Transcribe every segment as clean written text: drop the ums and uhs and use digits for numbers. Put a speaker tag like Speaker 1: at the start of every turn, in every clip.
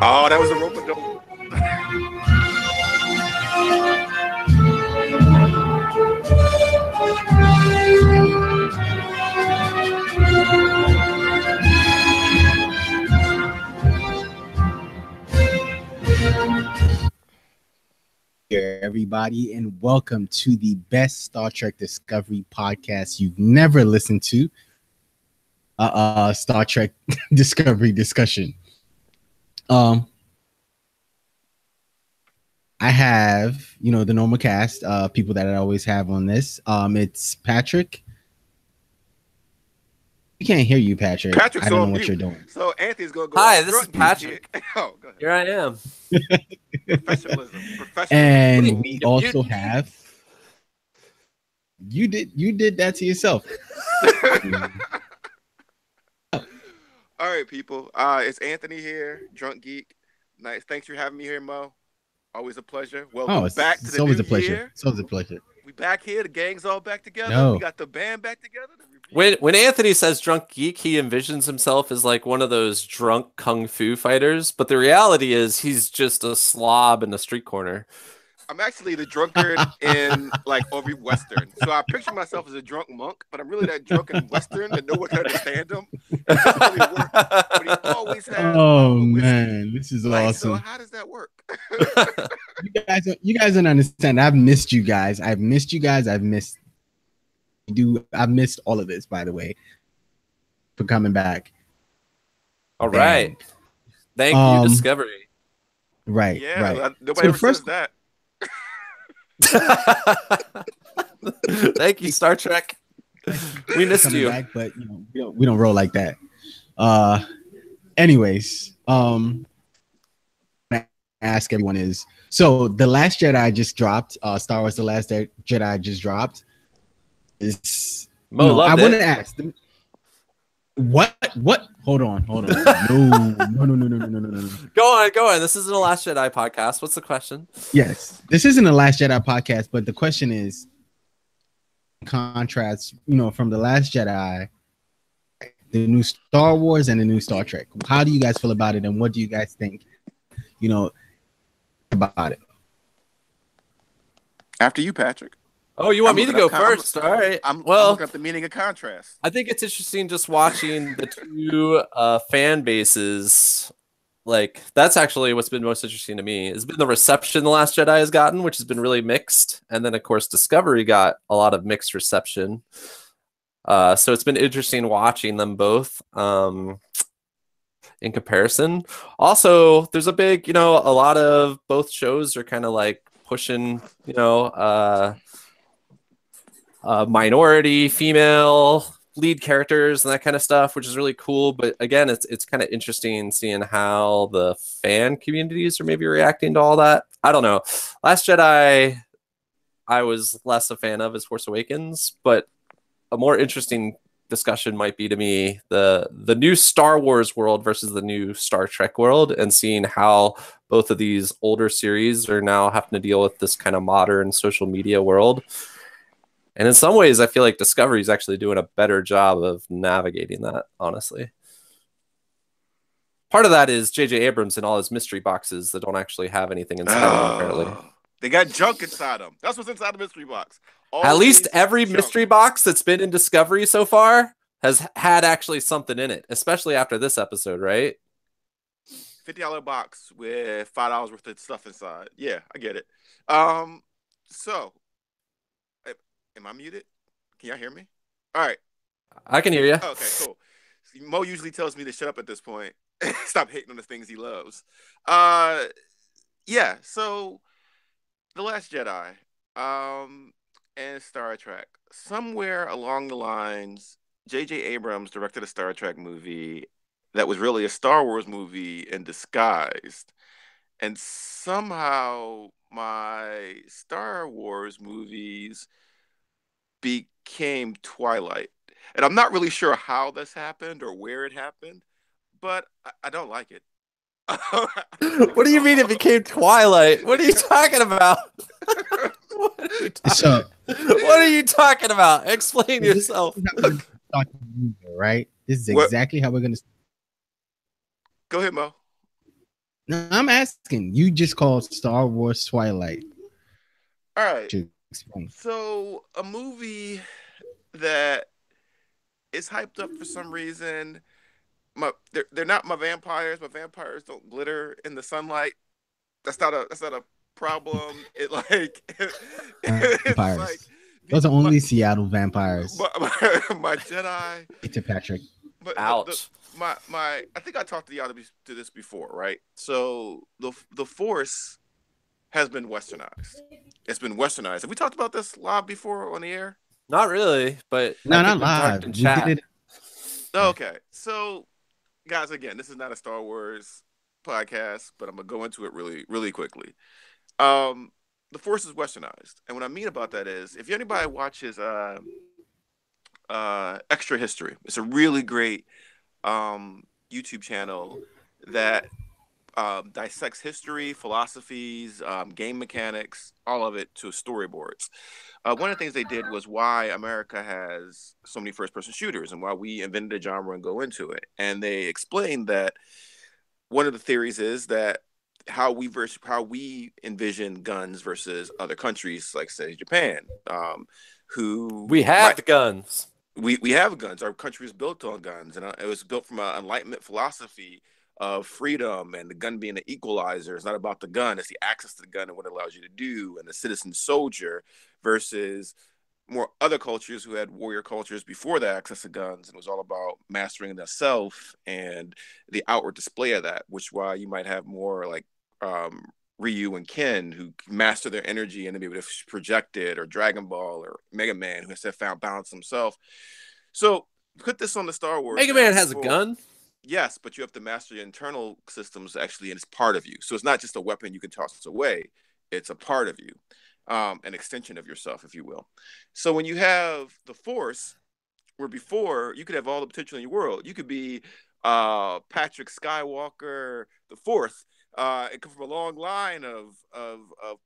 Speaker 1: Oh, that was a rope a dope.
Speaker 2: Here, everybody, and welcome to the best Star Trek Discovery podcast you've never listened to. Star Trek Discovery discussion. I have, the normal cast, people that I always have on this. It's Patrick. We can't hear you, Patrick.
Speaker 1: Patrick's
Speaker 2: I don't know
Speaker 1: on
Speaker 2: what
Speaker 1: mute.
Speaker 2: you're doing.
Speaker 1: So Anthony's gonna go.
Speaker 3: Hi, this is Patrick.
Speaker 1: Oh, go ahead.
Speaker 3: Here I am.
Speaker 1: Professionalism.
Speaker 2: And we also have. You did that to yourself.
Speaker 1: All right, people. It's Anthony here, Drunk Geek. Nice. Thanks for having me here, Mo. Always a pleasure. Welcome back to the
Speaker 2: always
Speaker 1: new
Speaker 2: a pleasure.
Speaker 1: year.
Speaker 2: It's always a pleasure.
Speaker 1: We back here. The gang's all back together.
Speaker 2: No.
Speaker 1: We got the band back together.
Speaker 3: When Anthony says drunk geek, he envisions himself as like one of those drunk kung fu fighters, but the reality is he's just a slob in the street corner.
Speaker 1: I'm actually the drunkard in like every Western. So I picture myself as a drunk monk, but I'm really that drunk in Western that no one can understand him. It doesn't really work, but he always has.
Speaker 2: Oh man, this is
Speaker 1: like,
Speaker 2: awesome.
Speaker 1: So how does that work?
Speaker 2: You guys don't understand. I've missed you guys. I've missed all of this, by the way, for coming back.
Speaker 3: All right. Thank you, Discovery.
Speaker 2: Right.
Speaker 1: Yeah,
Speaker 2: right.
Speaker 1: Nobody ever says that.
Speaker 3: Thank you, Star Trek. We missed you.
Speaker 2: Back, but we don't roll like that. Anyways, ask everyone is so The Last Jedi just dropped. Star Wars The Last Jedi just dropped.
Speaker 3: Mo loved
Speaker 2: I want to
Speaker 3: it.
Speaker 2: ask them what hold on no.
Speaker 3: Go on. This isn't a Last Jedi podcast. What's the question?
Speaker 2: Yes, this isn't a Last Jedi podcast, but the question is contrasts, from The Last Jedi, the new Star Wars and the new Star Trek. How do you guys feel about it, and what do you guys think, about it?
Speaker 1: After you, Patrick.
Speaker 3: Oh, you want me to go first? All right.
Speaker 1: I'm looking up the meaning of contrast.
Speaker 3: I think it's interesting just watching the two fan bases. Like, that's actually what's been most interesting to me. It's been the reception The Last Jedi has gotten, which has been really mixed. And then, of course, Discovery got a lot of mixed reception. So it's been interesting watching them both in comparison. Also, there's a big, a lot of both shows are kind of like pushing, minority female lead characters and that kind of stuff, which is really cool. But again, it's kind of interesting seeing how the fan communities are maybe reacting to all that. I don't know. Last Jedi, I was less a fan of as Force Awakens, but a more interesting discussion might be to me the new Star Wars world versus the new Star Trek world, and seeing how both of these older series are now having to deal with this kind of modern social media world. And in some ways, I feel like Discovery is actually doing a better job of navigating that, honestly. Part of that is J.J. Abrams and all his mystery boxes that don't actually have anything inside them, apparently.
Speaker 1: They got junk inside them. That's what's inside the mystery box.
Speaker 3: At least every mystery box that's been in Discovery so far has had actually something in it, especially after this episode, right?
Speaker 1: $50 box with $5 worth of stuff inside. Yeah, I get it. So, am I muted? Can y'all hear me? All right.
Speaker 3: I can hear you.
Speaker 1: Okay, cool. Mo usually tells me to shut up at this point. Stop hating on the things he loves. Yeah, so The Last Jedi and Star Trek. Somewhere along the lines, J.J. Abrams directed a Star Trek movie that was really a Star Wars movie in disguise. And somehow my Star Wars movies became Twilight. And I'm not really sure how this happened or where it happened, but I don't like it.
Speaker 3: What do you mean it became Twilight? What are you talking about? What are you talking about? Explain yourself.
Speaker 2: Right? This is exactly how we're going to.
Speaker 1: Go ahead, Mo.
Speaker 2: No, I'm asking. You just called Star Wars Twilight.
Speaker 1: All right.
Speaker 2: To explain.
Speaker 1: So a movie that is hyped up for some reason. They're not my vampires. My vampires don't glitter in the sunlight. That's not a problem. It like it's like
Speaker 2: Vampires. Those are only Seattle vampires.
Speaker 1: my Jedi.
Speaker 2: Peter Patrick.
Speaker 1: But
Speaker 3: Ouch.
Speaker 1: my I think I talked to y'all to this before, right? So the Force has been westernized. It's been westernized. Have we talked about this live before on the air?
Speaker 3: Not really, but
Speaker 2: No,
Speaker 3: I
Speaker 2: not
Speaker 3: think we've talked
Speaker 2: live.
Speaker 3: in
Speaker 2: We
Speaker 3: chat.
Speaker 2: did it.
Speaker 1: Okay. So guys, again, this is not a Star Wars podcast, but I'm gonna go into it really, really quickly. Um, the Force is westernized, and what I mean about that is, if anybody watches Extra History, it's a really great YouTube channel that dissects history, philosophies, game mechanics, all of it to storyboards. One of the things they did was why America has so many first-person shooters and why we invented a genre and go into it. And they explained that one of the theories is that how we envision guns versus other countries, like say Japan, who
Speaker 3: We have the guns.
Speaker 1: we have guns. Our country is built on guns, and it was built from an Enlightenment philosophy of freedom and the gun being an equalizer. It's not about the gun; it's the access to the gun and what it allows you to do, and the citizen soldier versus more other cultures who had warrior cultures before the access to guns, and it was all about mastering the self and the outward display of that. Which why you might have more like Ryu and Ken who master their energy and then be able to project it, or Dragon Ball or Mega Man who has found balance himself. So put this on the Star Wars.
Speaker 3: Mega Man has a gun.
Speaker 1: Yes, but you have to master your internal systems actually, and it's part of you. So it's not just a weapon you can toss away; it's a part of you, an extension of yourself, if you will. So when you have the Force, where before you could have all the potential in your world, you could be Patrick Skywalker the Fourth. It comes from a long line of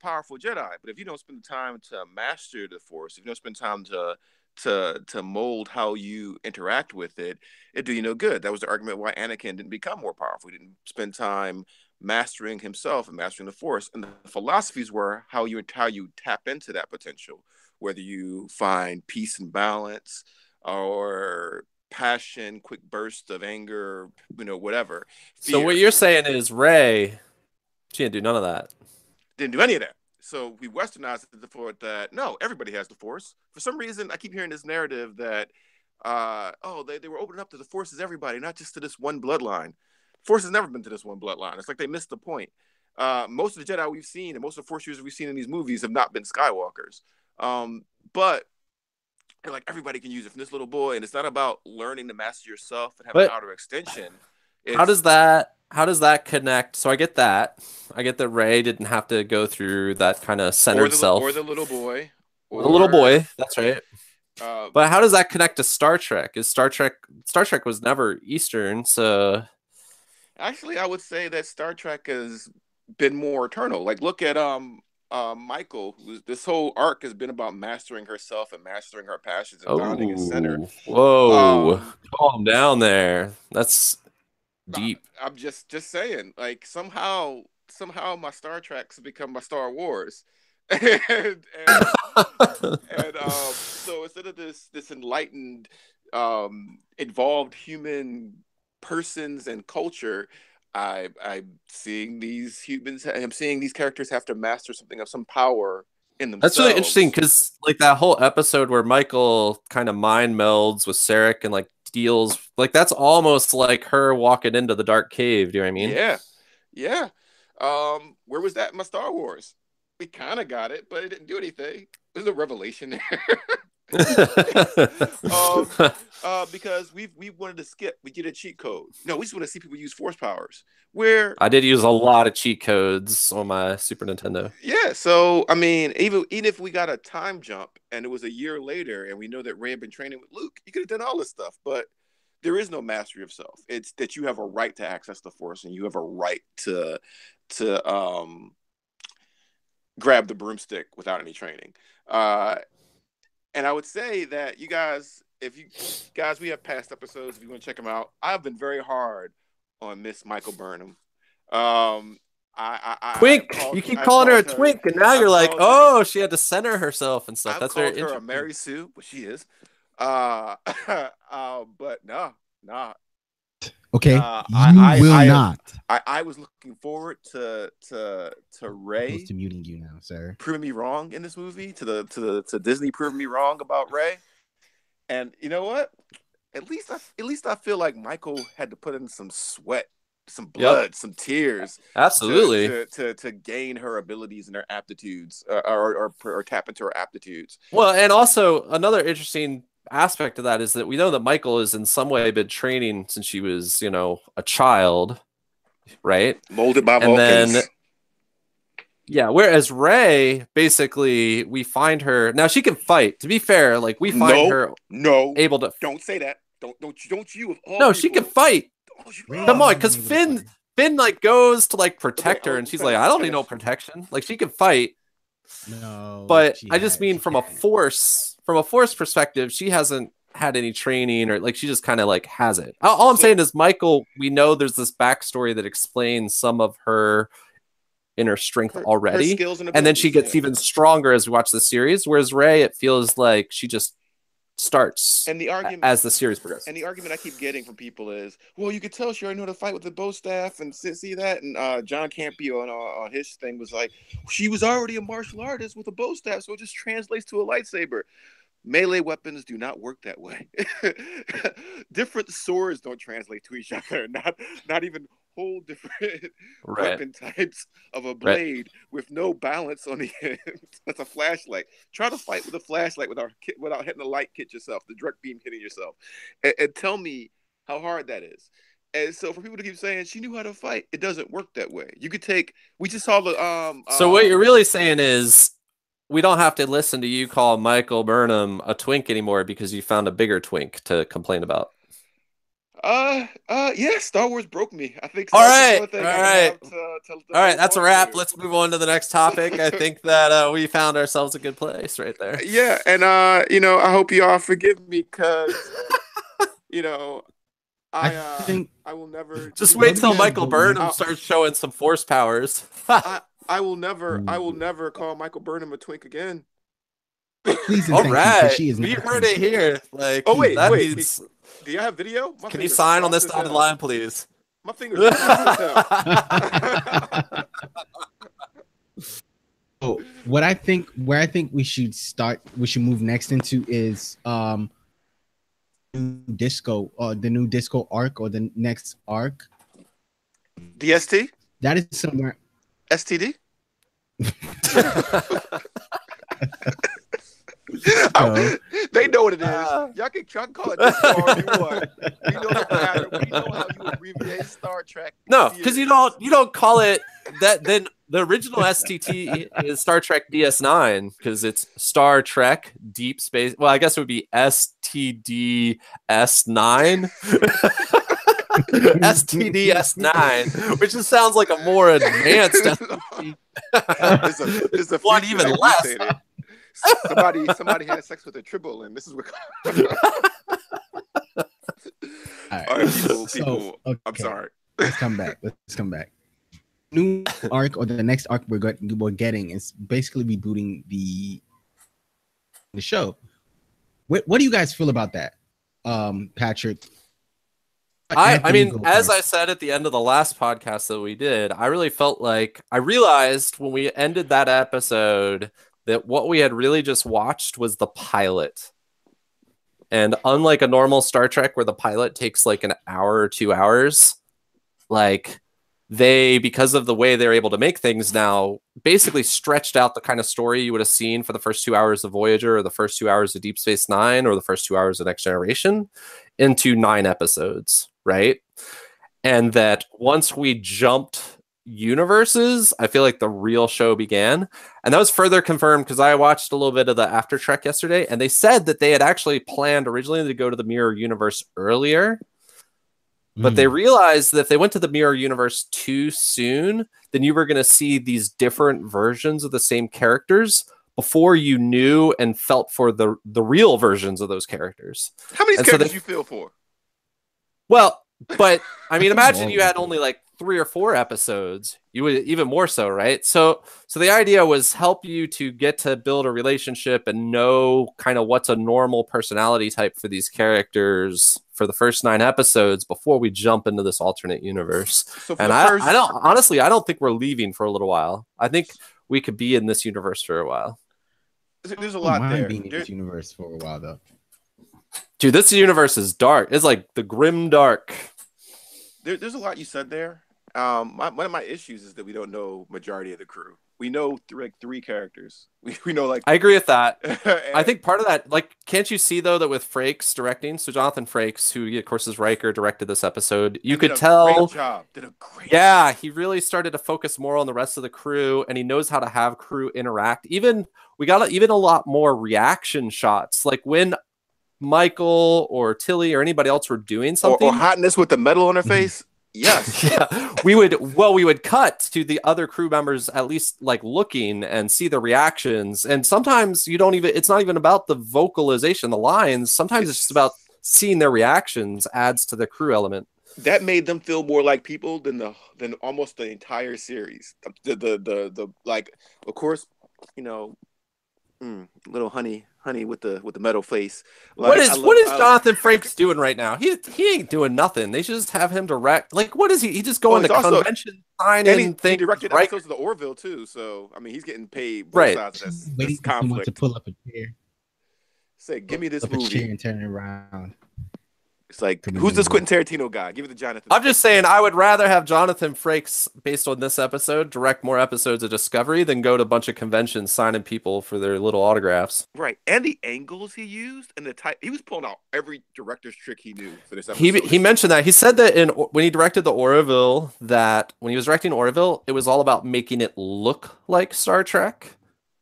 Speaker 1: powerful Jedi. But if you don't spend the time to master the Force, if you don't spend time to mold how you interact with it, it do you no good. That was the argument why Anakin didn't become more powerful. He didn't spend time mastering himself and mastering the Force. And the philosophies were how you tap into that potential, whether you find peace and balance or passion, quick burst of anger, whatever.
Speaker 3: So what you're saying is Rey, she didn't do none of that.
Speaker 1: Didn't do any of that. So we westernized it for that. No, everybody has the Force. For some reason, I keep hearing this narrative that, they were opening up to the Force as everybody, not just to this one bloodline. Force has never been to this one bloodline. It's like they missed the point. Most of the Jedi we've seen and most of the Force users we've seen in these movies have not been Skywalkers. But like everybody can use it from this little boy, and it's not about learning to master yourself and have an outer extension.
Speaker 3: How does that connect? So I get that. I get that Rey didn't have to go through that kind of centered self.
Speaker 1: Or the little boy.
Speaker 3: The little boy, that's right. But how does that connect to Star Trek? Star Trek was never Eastern, so
Speaker 1: actually I would say that Star Trek has been more eternal. Like look at Michael, this whole arc has been about mastering herself and mastering her passions and finding a center.
Speaker 3: Whoa, calm down there. That's deep.
Speaker 1: I'm just saying, like somehow my Star Trek's become my Star Wars. and so instead of this enlightened, evolved human persons and culture, I'm seeing these humans. I'm seeing these characters have to master something of some power in themselves.
Speaker 3: That's really interesting because, like, that whole episode where Michael kind of mind melds with Sarek and like deals, like that's almost like her walking into the dark cave. Do you know what I mean?
Speaker 1: Yeah. Where was that in my Star Wars? We kind of got it, but it didn't do anything. There's a revelation there. Because we wanted to skip. We get a cheat code. No, we just want to see people use force powers. Where
Speaker 3: I did use a lot of cheat codes on my Super Nintendo.
Speaker 1: Yeah, so I mean, even if we got a time jump and it was a year later, and we know that Rey had been training with Luke, you could have done all this stuff. But there is no mastery of self. It's that you have a right to access the Force, and you have a right to grab the broomstick without any training. And I would say that you guys, we have past episodes, if you want to check them out, I've been very hard on Miss Michael Burnham.
Speaker 3: Twink. You keep calling her a twink, and now you're like, oh, she had to center herself and stuff.
Speaker 1: I've
Speaker 3: That's
Speaker 1: called
Speaker 3: very
Speaker 1: her
Speaker 3: interesting.
Speaker 1: a Mary Sue, but she is. But no.
Speaker 2: Okay,
Speaker 1: I
Speaker 2: will not.
Speaker 1: I was looking forward to Rey.
Speaker 2: Close to muting you now, sir.
Speaker 1: Proving me wrong in this movie, to Disney proving me wrong about Rey. And you know what? At least I feel like Michael had to put in some sweat, some blood, some tears,
Speaker 3: absolutely,
Speaker 1: to gain her abilities and her aptitudes, or tap into her aptitudes.
Speaker 3: Well, and also another interesting aspect of that is that we know that Michael has in some way been training since she was, a child, right?
Speaker 1: Molded by
Speaker 3: Vulcans.
Speaker 1: Then,
Speaker 3: yeah, whereas Rey, basically, we find her now. She can fight. To be fair, like we find her able to.
Speaker 1: Don't say that. Don't you? Of all
Speaker 3: no,
Speaker 1: people,
Speaker 3: she can fight. Come on, because Finn like goes to like protect her, and she's like, I don't need no protection. Like she can fight.
Speaker 2: No,
Speaker 3: but I just mean from a force perspective, she hasn't had any training, or like she just kind of like has it. All I'm saying is Michael, we know there's this backstory that explains some of her inner strength already,
Speaker 1: her skills and
Speaker 3: then she gets even stronger as we watch the series. Whereas Rey, it feels like she just starts
Speaker 1: and the argument
Speaker 3: as the series progresses.
Speaker 1: And the argument I keep getting from people is, well, you could tell she already knew how to fight with the bow staff and see that. And John Campea on his thing was like, she was already a martial artist with a bow staff, so it just translates to a lightsaber. Melee weapons do not work that way. Different swords don't translate to each other. Not even whole different weapon types of a blade with no balance on the end. That's a flashlight. Try to fight with a flashlight without hitting the light kit yourself, the direct beam hitting yourself, and tell me how hard that is. And so for people to keep saying she knew how to fight, it doesn't work that way. You could take. We just saw the.
Speaker 3: So what you're really saying is, we don't have to listen to you call Michael Burnham a twink anymore because you found a bigger twink to complain about.
Speaker 1: Yeah, Star Wars broke me. I think.
Speaker 3: All right. That's a wrap. Let's move on to the next topic. I think that we found ourselves a good place right there.
Speaker 1: Yeah, and I hope you all forgive me because, I think I will never.
Speaker 3: Just wait till Michael Burnham starts showing some force powers.
Speaker 1: I will never call Michael Burnham a twink again.
Speaker 2: Please,
Speaker 3: all right. We heard it here. Like,
Speaker 1: oh wait. Do you have video?
Speaker 3: Can you sign on this dotted line, please?
Speaker 1: My fingers.
Speaker 2: So where I think we should move next into is the new disco arc or the next arc.
Speaker 1: DST?
Speaker 2: That is somewhere.
Speaker 1: STD? They know what it is. Y'all can call it disco all you want. We know the pattern. We know how you abbreviate Star Trek.
Speaker 3: No, because you don't call it that. Then the original STT is Star Trek DS9 because it's Star Trek Deep Space. Well, I guess it would be STD S9. STDS9, which just sounds like a more advanced STD.
Speaker 1: It's a
Speaker 3: one even less.
Speaker 1: Somebody had sex with a triple, and this is what. All right, people. Okay. I'm sorry.
Speaker 2: Let's come back. New arc or the next arc we're getting is basically rebooting the show. What do you guys feel about that, Patrick?
Speaker 3: I mean, as I said at the end of the last podcast that we did, I really felt like I realized when we ended that episode that what we had really just watched was the pilot. And unlike a normal Star Trek where the pilot takes like an hour or 2 hours, like because of the way they're able to make things now, basically stretched out the kind of story you would have seen for the first 2 hours of Voyager or the first 2 hours of Deep Space Nine or the first 2 hours of Next Generation into 9 episodes, right? And that once we jumped universes, I feel like the real show began. And that was further confirmed because I watched a little bit of the After Trek yesterday, and they said that they had actually planned originally to go to the Mirror Universe earlier. But they realized that if they went to the Mirror Universe too soon, then you were going to see these different versions of the same characters before you knew and felt for the real versions of those characters.
Speaker 1: How many characters did you feel for?
Speaker 3: Well, But I mean, imagine
Speaker 2: Oh.
Speaker 3: you had only like 3 or 4 episodes. You would even more so, right? So the idea was help you to get to build a relationship and know kind of what's a normal personality type for these characters for the first 9 episodes before we jump into this alternate universe.
Speaker 1: So for
Speaker 3: And
Speaker 1: the first,
Speaker 3: I don't honestly, I don't think we're leaving for a little while. I think we could be in this universe for a while.
Speaker 1: there's a
Speaker 2: I
Speaker 1: lot
Speaker 2: don't
Speaker 1: there.
Speaker 2: mind being in this universe for a while though.
Speaker 3: Dude, this universe is dark. It's like the grim dark.
Speaker 1: There's a lot you said there. One of my issues is that we don't know majority of the crew. We know three characters. We know like
Speaker 3: I agree with that.
Speaker 1: and,
Speaker 3: I think part of that, like, can't you see though that with Frakes directing, so Jonathan Frakes, who of course is Riker, directed this episode, you could tell,
Speaker 1: did a great
Speaker 3: yeah, he really started to focus more on the rest of the crew, and he knows how to have crew interact. Even we got even a lot more reaction shots, like when Michael or Tilly or anybody else were doing something.
Speaker 1: or hotness with the metal on her face. Yes.
Speaker 3: Yeah, we would cut to the other crew members at least like looking and see the reactions. And sometimes it's not even about the vocalization, the lines. Sometimes it's just about seeing their reactions adds to the crew element.
Speaker 1: That made them feel more like people than almost the entire series. The like, of course, little honey with the metal face. Like,
Speaker 3: what is Jonathan Frakes doing right now? He ain't doing nothing. They should just have him direct. Like, what is he? He just going to convention signing
Speaker 1: thing. He directed episodes of the Orville too. So I mean, he's getting paid both sides of this conflict.
Speaker 2: To pull up a chair.
Speaker 1: Say, give me this movie.
Speaker 2: A chair and turn it around.
Speaker 1: It's like, who's this Quentin Tarantino guy? Give it to Jonathan.
Speaker 3: I'm just saying, I would rather have Jonathan Frakes, based on this episode, direct more episodes of Discovery than go to a bunch of conventions signing people for their little autographs.
Speaker 1: Right, and the angles he used and the type, he was pulling out every director's trick he knew for this episode.
Speaker 3: He mentioned that. He said that when he directed the Orville, that when he was directing Orville, it was all about making it look like Star Trek.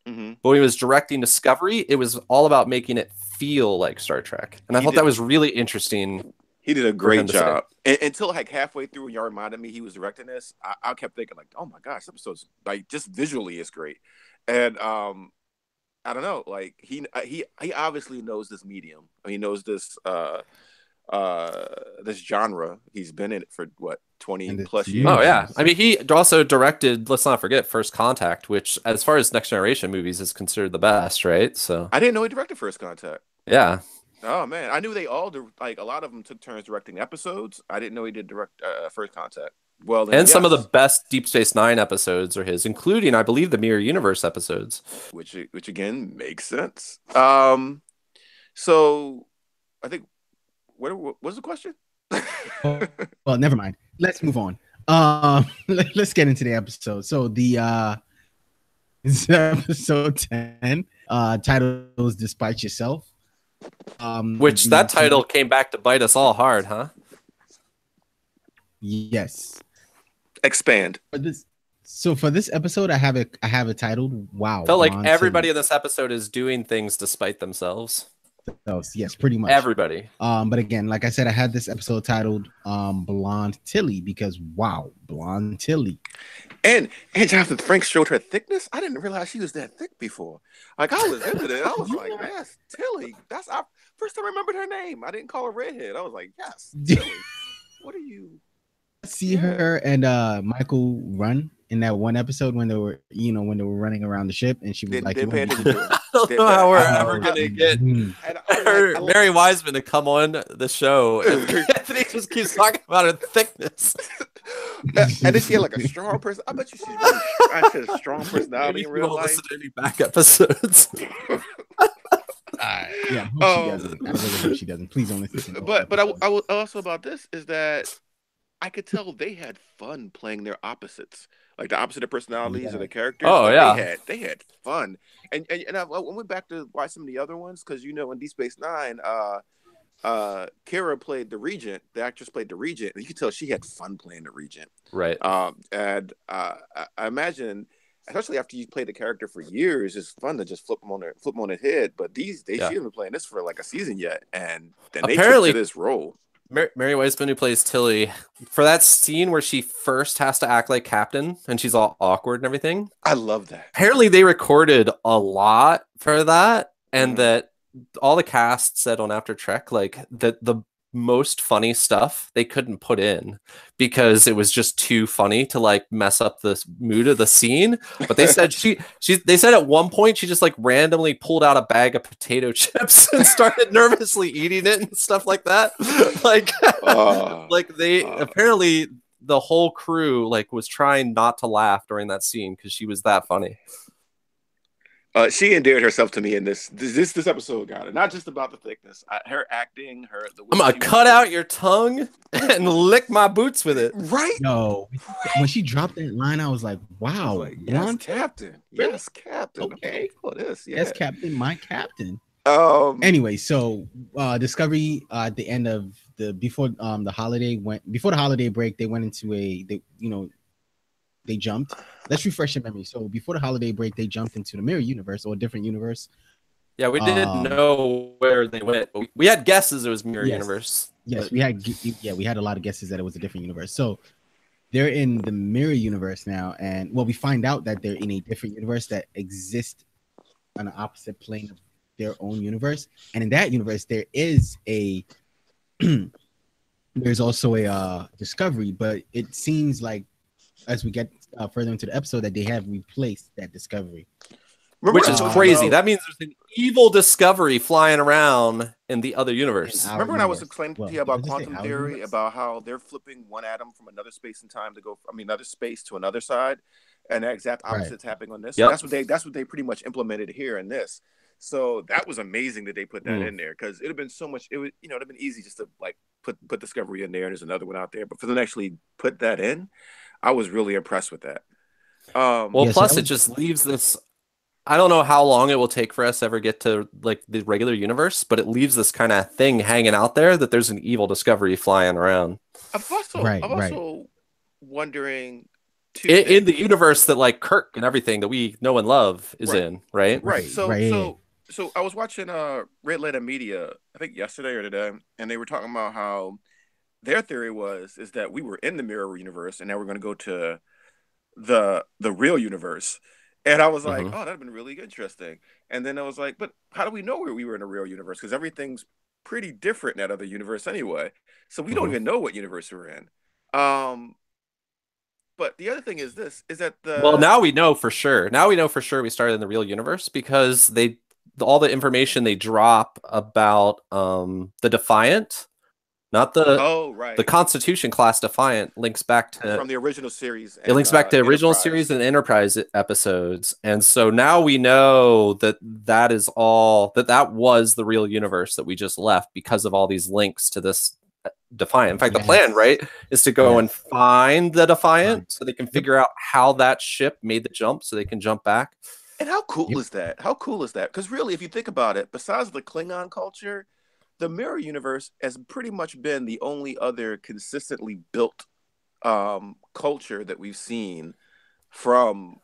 Speaker 1: Mm-hmm.
Speaker 3: But when he was directing Discovery, it was all about making it feel like Star Trek. And I thought that was really interesting.
Speaker 1: He did a great job. Until like halfway through, when y'all reminded me he was directing this, I kept thinking like, oh my gosh, this episode's like just visually is great. And I don't know, like he obviously knows this medium. He knows this this genre. He's been in it for what, 20 plus years.
Speaker 3: Oh yeah, I mean, he also directed, let's not forget, First Contact, which as far as Next Generation movies is considered the best, right? So
Speaker 1: I didn't know he directed First Contact.
Speaker 3: Yeah.
Speaker 1: Oh man, I knew they all like a lot of them took turns directing episodes. I didn't know he did direct First Contact. Well, then,
Speaker 3: and some of the best Deep Space Nine episodes are his, including, I believe, the Mirror Universe episodes,
Speaker 1: which again makes sense. So I think what was the question?
Speaker 2: Well, never mind. Let's move on. Let's get into the episode. So this is episode 10. Title is Despite Yourself.
Speaker 3: Which that title came back to bite us all hard, huh?
Speaker 2: Yes.
Speaker 1: Expand.
Speaker 2: For this episode, I have it titled "Wow."
Speaker 3: Felt like everybody in this episode is doing things despite themselves.
Speaker 2: Yes, pretty much
Speaker 3: everybody.
Speaker 2: But again, like I said, I had this episode titled "Blonde Tilly" because wow, blonde Tilly.
Speaker 1: And Jonathan Frakes showed her thickness. I didn't realize she was that thick before. Like I was into it. I was like, yes, Tilly. That's our first time I remembered her name. I didn't call her redhead. I was like, yes, Tilly. What are you?
Speaker 2: See her and Michael run in that one episode when they were running around the ship, and she was like,
Speaker 3: I don't know how we're ever gonna get Mary Wiseman to come on the show. And Anthony just keeps talking about her thickness.
Speaker 1: And then she had like a strong person. I bet you she's really, I said a strong personality in real life.
Speaker 3: Listen to any back episodes.
Speaker 2: Yeah, I really hope she doesn't. Please don't listen.
Speaker 1: But I will also about this is that I could tell they had fun playing their opposites, like the opposite of personalities of the characters.
Speaker 3: Oh yeah,
Speaker 1: they had fun. And I went back to watch some of the other ones because in Deep Space Nine, Kira played the Regent. The actress played the Regent, and you could tell she had fun playing the Regent.
Speaker 3: Right.
Speaker 1: And I imagine, especially after you play the character for years, it's fun to just flip them on their head. But she hasn't been playing this for like a season yet, and then they took to this role.
Speaker 3: Mary Wiseman, who plays Tilly, for that scene where she first has to act like Captain and she's all awkward and everything.
Speaker 1: I love that.
Speaker 3: Apparently, they recorded a lot for that, and that all the cast said on After Trek, like that the most funny stuff they couldn't put in because it was just too funny to like mess up the mood of the scene. But they said they said at one point she just like randomly pulled out a bag of potato chips and started nervously eating it and stuff like that. Like like they apparently the whole crew like was trying not to laugh during that scene because she was that funny.
Speaker 1: She endeared herself to me in this episode, got it. Not just about the thickness, her acting, the way
Speaker 3: I'm gonna cut out your tongue and lick my boots with it.
Speaker 1: Right?
Speaker 2: No, when she dropped that line, I was like, "Wow,
Speaker 1: like, yes, Captain. Yes, Captain.
Speaker 2: Okay,
Speaker 1: oh, this. Yeah.
Speaker 2: Yes, Captain. My Captain."
Speaker 1: Anyway,
Speaker 2: so Discovery at the end of before the holiday break, they went into they jumped. Let's refresh your memory. So before the holiday break, they jumped into the mirror universe or a different universe.
Speaker 3: Yeah, we didn't know where they went. We had guesses it was mirror universe.
Speaker 2: Yes, we had a lot of guesses that it was a different universe. So they're in the mirror universe now, and we find out that they're in a different universe that exists on the opposite plane of their own universe. And in that universe, there is there's also a Discovery, but it seems like as we get further into the episode that they have replaced that Discovery.
Speaker 3: Which is crazy. That means there's an evil Discovery flying around in the other universe.
Speaker 1: Remember when I was explaining to you about quantum theory, about how they're flipping one atom from another space and time to go, another space to another side, and the exact opposite's happening on this. Yep. So that's what they pretty much implemented here in this. So that was amazing that they put that in there, because it'd have been so much. It would, it'd have been easy just to like put Discovery in there, and there's another one out there. But for them to actually put that in, I was really impressed with that.
Speaker 3: Plus it just leaves this. I don't know how long it will take for us to ever get to like the regular universe, but it leaves this kind of thing hanging out there that there's an evil Discovery flying around.
Speaker 1: I'm also wondering
Speaker 3: in the universe that like Kirk and everything that we know and love is in, right?
Speaker 1: Right. So I was watching Red Letter Media, I think yesterday or today, and they were talking about how their theory is that we were in the mirror universe and now we're going to go to the real universe. And I was like, oh, that'd been really interesting. And then I was like, but how do we know where we were in a real universe? Because everything's pretty different in that other universe anyway. So we don't even know what universe we're in. But the other thing is that
Speaker 3: now we know for sure. Now we know for sure we started in the real universe because all the information they drop about the Defiant, not the Constitution class Defiant, links back to
Speaker 1: from the original series.
Speaker 3: It links back to original series and Enterprise episodes, and so now we know that was the real universe that we just left because of all these links to this Defiant. In fact, the plan, right, is to go and find the Defiant so they can figure out how that ship made the jump, so they can jump back.
Speaker 1: And how cool is that? How cool is that? Because really, if you think about it, besides the Klingon culture, the mirror universe has pretty much been the only other consistently built culture that we've seen from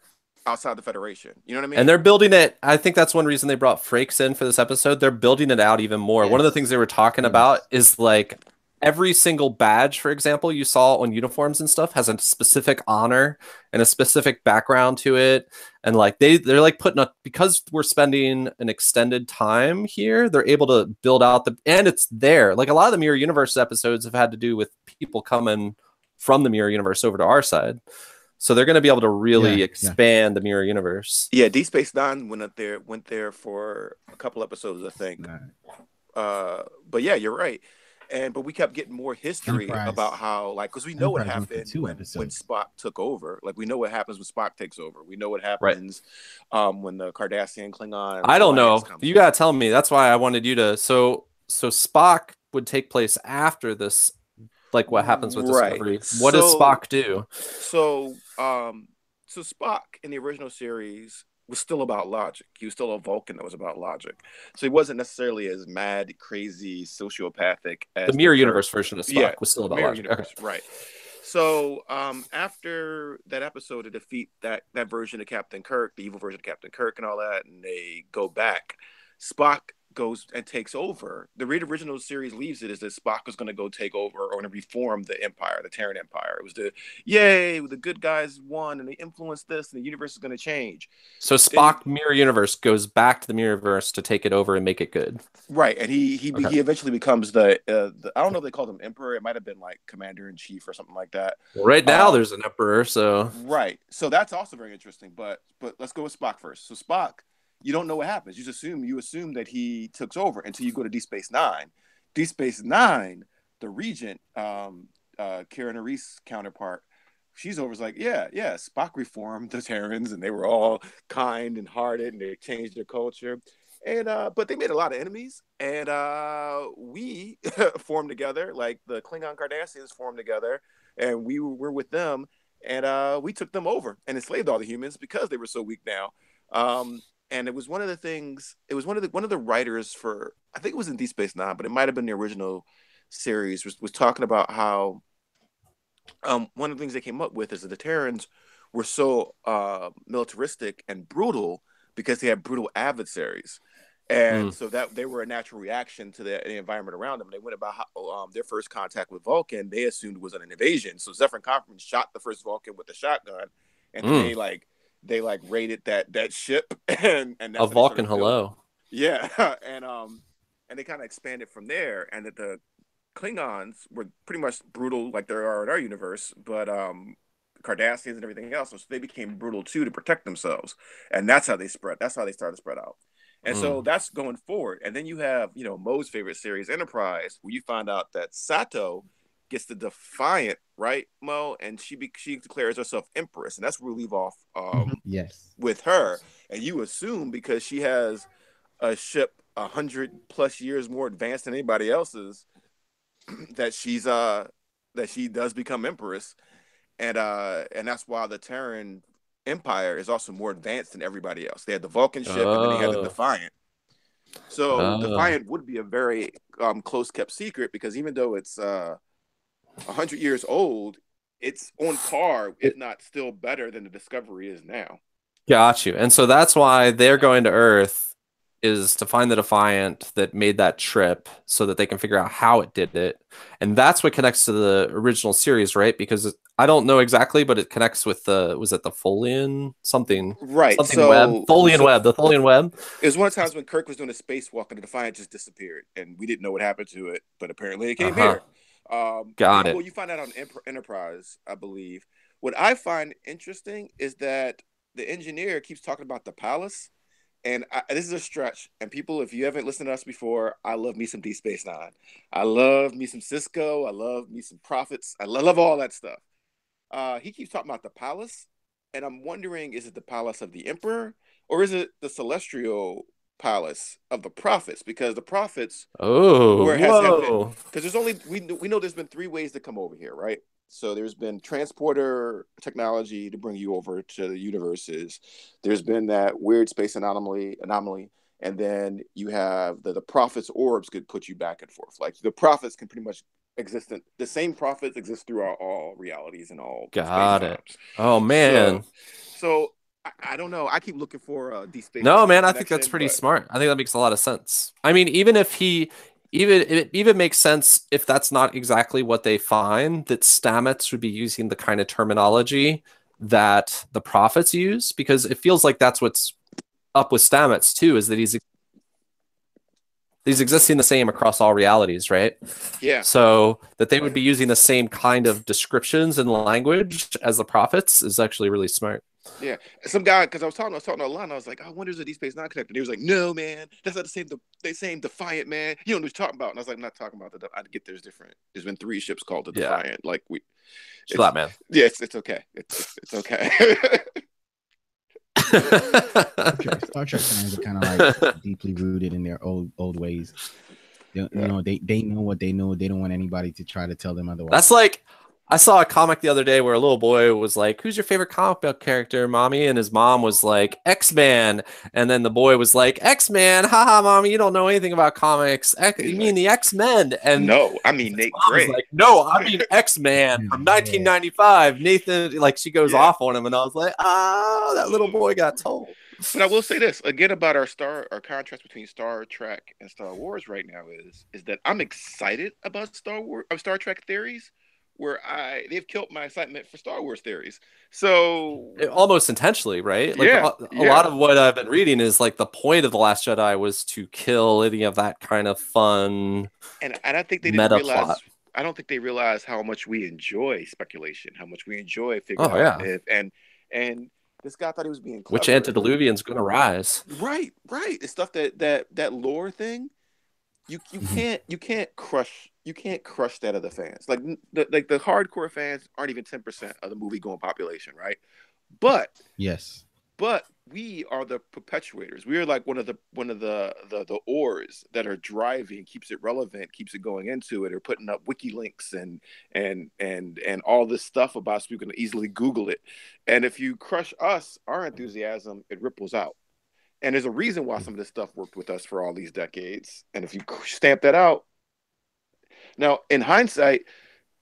Speaker 1: outside the Federation. You know what I mean?
Speaker 3: And they're building it. I think that's one reason they brought Frakes in for this episode. They're building it out even more. Yes. One of the things they were talking about is like every single badge, for example, you saw on uniforms and stuff has a specific honor and a specific background to it. And like they're like putting up, because we're spending an extended time here, they're able to build out and it's there. Like a lot of the Mirror Universe episodes have had to do with people coming from the Mirror Universe over to our side. So they're going to be able to really expand the Mirror Universe.
Speaker 1: Yeah, Deep Space Nine went there for a couple episodes, I think. But yeah, you're right. But we kept getting more history about how, like, because we know what happened when Spock took over. Like, we know what happens when Spock takes over. We know what happens when the Cardassian Klingon.
Speaker 3: I don't know. You gotta tell me. That's why I wanted you to. So Spock would take place after this. Like, what happens with Discovery? What does Spock do?
Speaker 1: So Spock in the original series was still about logic. He was still a Vulcan that was about logic. So he wasn't necessarily as mad, crazy, sociopathic as
Speaker 3: the Mirror Universe version of Spock was still about logic.
Speaker 1: Universe, right. So after that episode to defeat that version of Captain Kirk, the evil version of Captain Kirk and all that, and they go back, Spock goes and takes over. The original series leaves it as that Spock was going to go take over or going to reform the Empire, the Terran Empire. It was the good guys won and they influenced this and the universe is going to change.
Speaker 3: So Spock Mirror Universe goes back to the Mirrorverse to take it over and make it good.
Speaker 1: Right, and he eventually becomes the I don't know if they called him Emperor. It might have been like Commander in Chief or something like that.
Speaker 3: Well, right now there's an Emperor, so
Speaker 1: right. So that's also very interesting. But let's go with Spock first. So Spock, you don't know what happens. You assume that he took over until you go to Deep Space Nine. Deep Space Nine, the Regent, Karen Reese counterpart, she's over. Like, yeah, Spock reformed the Terrans, and they were all kind and hearted, and they changed their culture. And but they made a lot of enemies, and we formed together, like the Klingon Cardassians formed together, and we were with them, and we took them over and enslaved all the humans because they were so weak now. And it was one of the things. It was one of the writers for, I think it was in Deep Space Nine, but it might have been the original series. Was talking about how one of the things they came up with is that the Terrans were so militaristic and brutal because they had brutal adversaries. And so that they were a natural reaction to the environment around them. They went about their first contact with Vulcan. They assumed it was an invasion. So Zefram Cofferman shot the first Vulcan with a shotgun, and they raided that ship and that's
Speaker 3: a Vulcan hello.
Speaker 1: Yeah, and they kind of expanded from there. And that the Klingons were pretty much brutal like there are in our universe, but Cardassians and everything else. So they became brutal too to protect themselves, and that's how they spread. That's how they started to spread out. And so that's going forward. And then you have, Mo's favorite series, Enterprise, where you find out that Sato gets the Defiant, right, Mo? And she declares herself Empress. And that's where we leave off
Speaker 2: yes,
Speaker 1: with her. And you assume because she has a ship 100+ years more advanced than anybody else's, that she does become Empress. And that's why the Terran Empire is also more advanced than everybody else. They had the Vulcan ship, and then they had the Defiant. So Defiant would be a very close kept secret, because even though it's 100 years old, it's on par, if not still better than the Discovery is now.
Speaker 3: Got you. And so that's why they're going to Earth, is to find the Defiant that made that trip so that they can figure out how it did it. And that's what connects to the original series, right? Because I don't know exactly, but it connects with was it the Tholian something?
Speaker 1: Right.
Speaker 3: Something web. Tholian web. The Tholian web.
Speaker 1: It was one of the times when Kirk was doing a spacewalk and the Defiant just disappeared, and we didn't know what happened to it, but apparently it came here.
Speaker 3: Got it.
Speaker 1: Well, you find out on Enterprise, I believe. What I find interesting is that the engineer keeps talking about the palace. And this is a stretch. And people, if you haven't listened to us before, I love me some Deep Space Nine. I love me some Cisco. I love me some Prophets. I love all that stuff. He keeps talking about the palace. And I'm wondering, is it the palace of the Emperor? Or is it the celestial palace of the Prophets? Because the Prophets... because there's only... We know there's been 3 ways to come over here, right? So there's been transporter technology to bring you over to the universes. There's been that weird space anomaly, and then you have the Prophets orbs could put you back and forth. Like the Prophets can pretty much exist the same Prophets exist throughout all realities and all.
Speaker 3: Got it. Oh man.
Speaker 1: So I don't know. I keep looking for Deep Space.
Speaker 3: No, man, I think that's pretty smart. I think that makes a lot of sense. I mean, it even makes sense if that's not exactly what they find, that Stamets would be using the kind of terminology that the Prophets use, because it feels like that's what's up with Stamets too, is that he's existing the same across all realities, right?
Speaker 1: Yeah.
Speaker 3: So that they would be using the same kind of descriptions and language as the Prophets is actually really smart.
Speaker 1: Yeah, some guy, because I was talking online, I was like, I wonder if the Deep Space Nine connected. He was like, no, man, that's not the same Defiant, man. You know what you're talking about. And I was like, I'm not talking about I get there's different. There's been 3 ships called the Defiant. Like
Speaker 3: chill out, man.
Speaker 1: Yeah, it's okay. It's okay.
Speaker 2: Star Trek fans are kind of like deeply rooted in their old ways. They know what they know. They don't want anybody to try to tell them otherwise.
Speaker 3: That's like, I saw a comic the other day where a little boy was like, "Who's your favorite comic book character, mommy?" And his mom was like, "X-Man." And then the boy was like, "X-Man, haha, mommy, you don't know anything about comics. You mean the X-Men?" And
Speaker 1: no, I mean Nate Gray.
Speaker 3: Like, no, I mean X-Man from 1995. Nathan, like, she goes off on him, and I was like, "Oh, that little boy got told."
Speaker 1: But I will say this again about our contrast between Star Trek and Star Wars right now is that I'm excited about Star Trek theories, where they've killed my excitement for Star Wars theories. So
Speaker 3: Almost intentionally, right? Like
Speaker 1: yeah,
Speaker 3: a lot of what I've been reading is like the point of The Last Jedi was to kill any of that kind of fun
Speaker 1: and I think they didn't
Speaker 3: meta
Speaker 1: realize.
Speaker 3: plot.
Speaker 1: I don't think they realize how much we enjoy speculation, how much we enjoy figuring
Speaker 3: Oh
Speaker 1: out
Speaker 3: yeah.
Speaker 1: if and this guy thought he was being
Speaker 3: Which
Speaker 1: clever.
Speaker 3: antediluvian's gonna rise?
Speaker 1: Right. It's stuff that lore thing. You can't crush that of the fans. Like the hardcore fans aren't even 10% of the movie going population, right? But
Speaker 2: Yes.
Speaker 1: but we are the perpetuators. We are like one of the oars that are driving, keeps it relevant, keeps it going into it, or putting up wiki links and all this stuff about so you can easily Google it. And if you crush us, our enthusiasm, it ripples out. And there's a reason why some of this stuff worked with us for all these decades. And if you stamp that out, now in hindsight,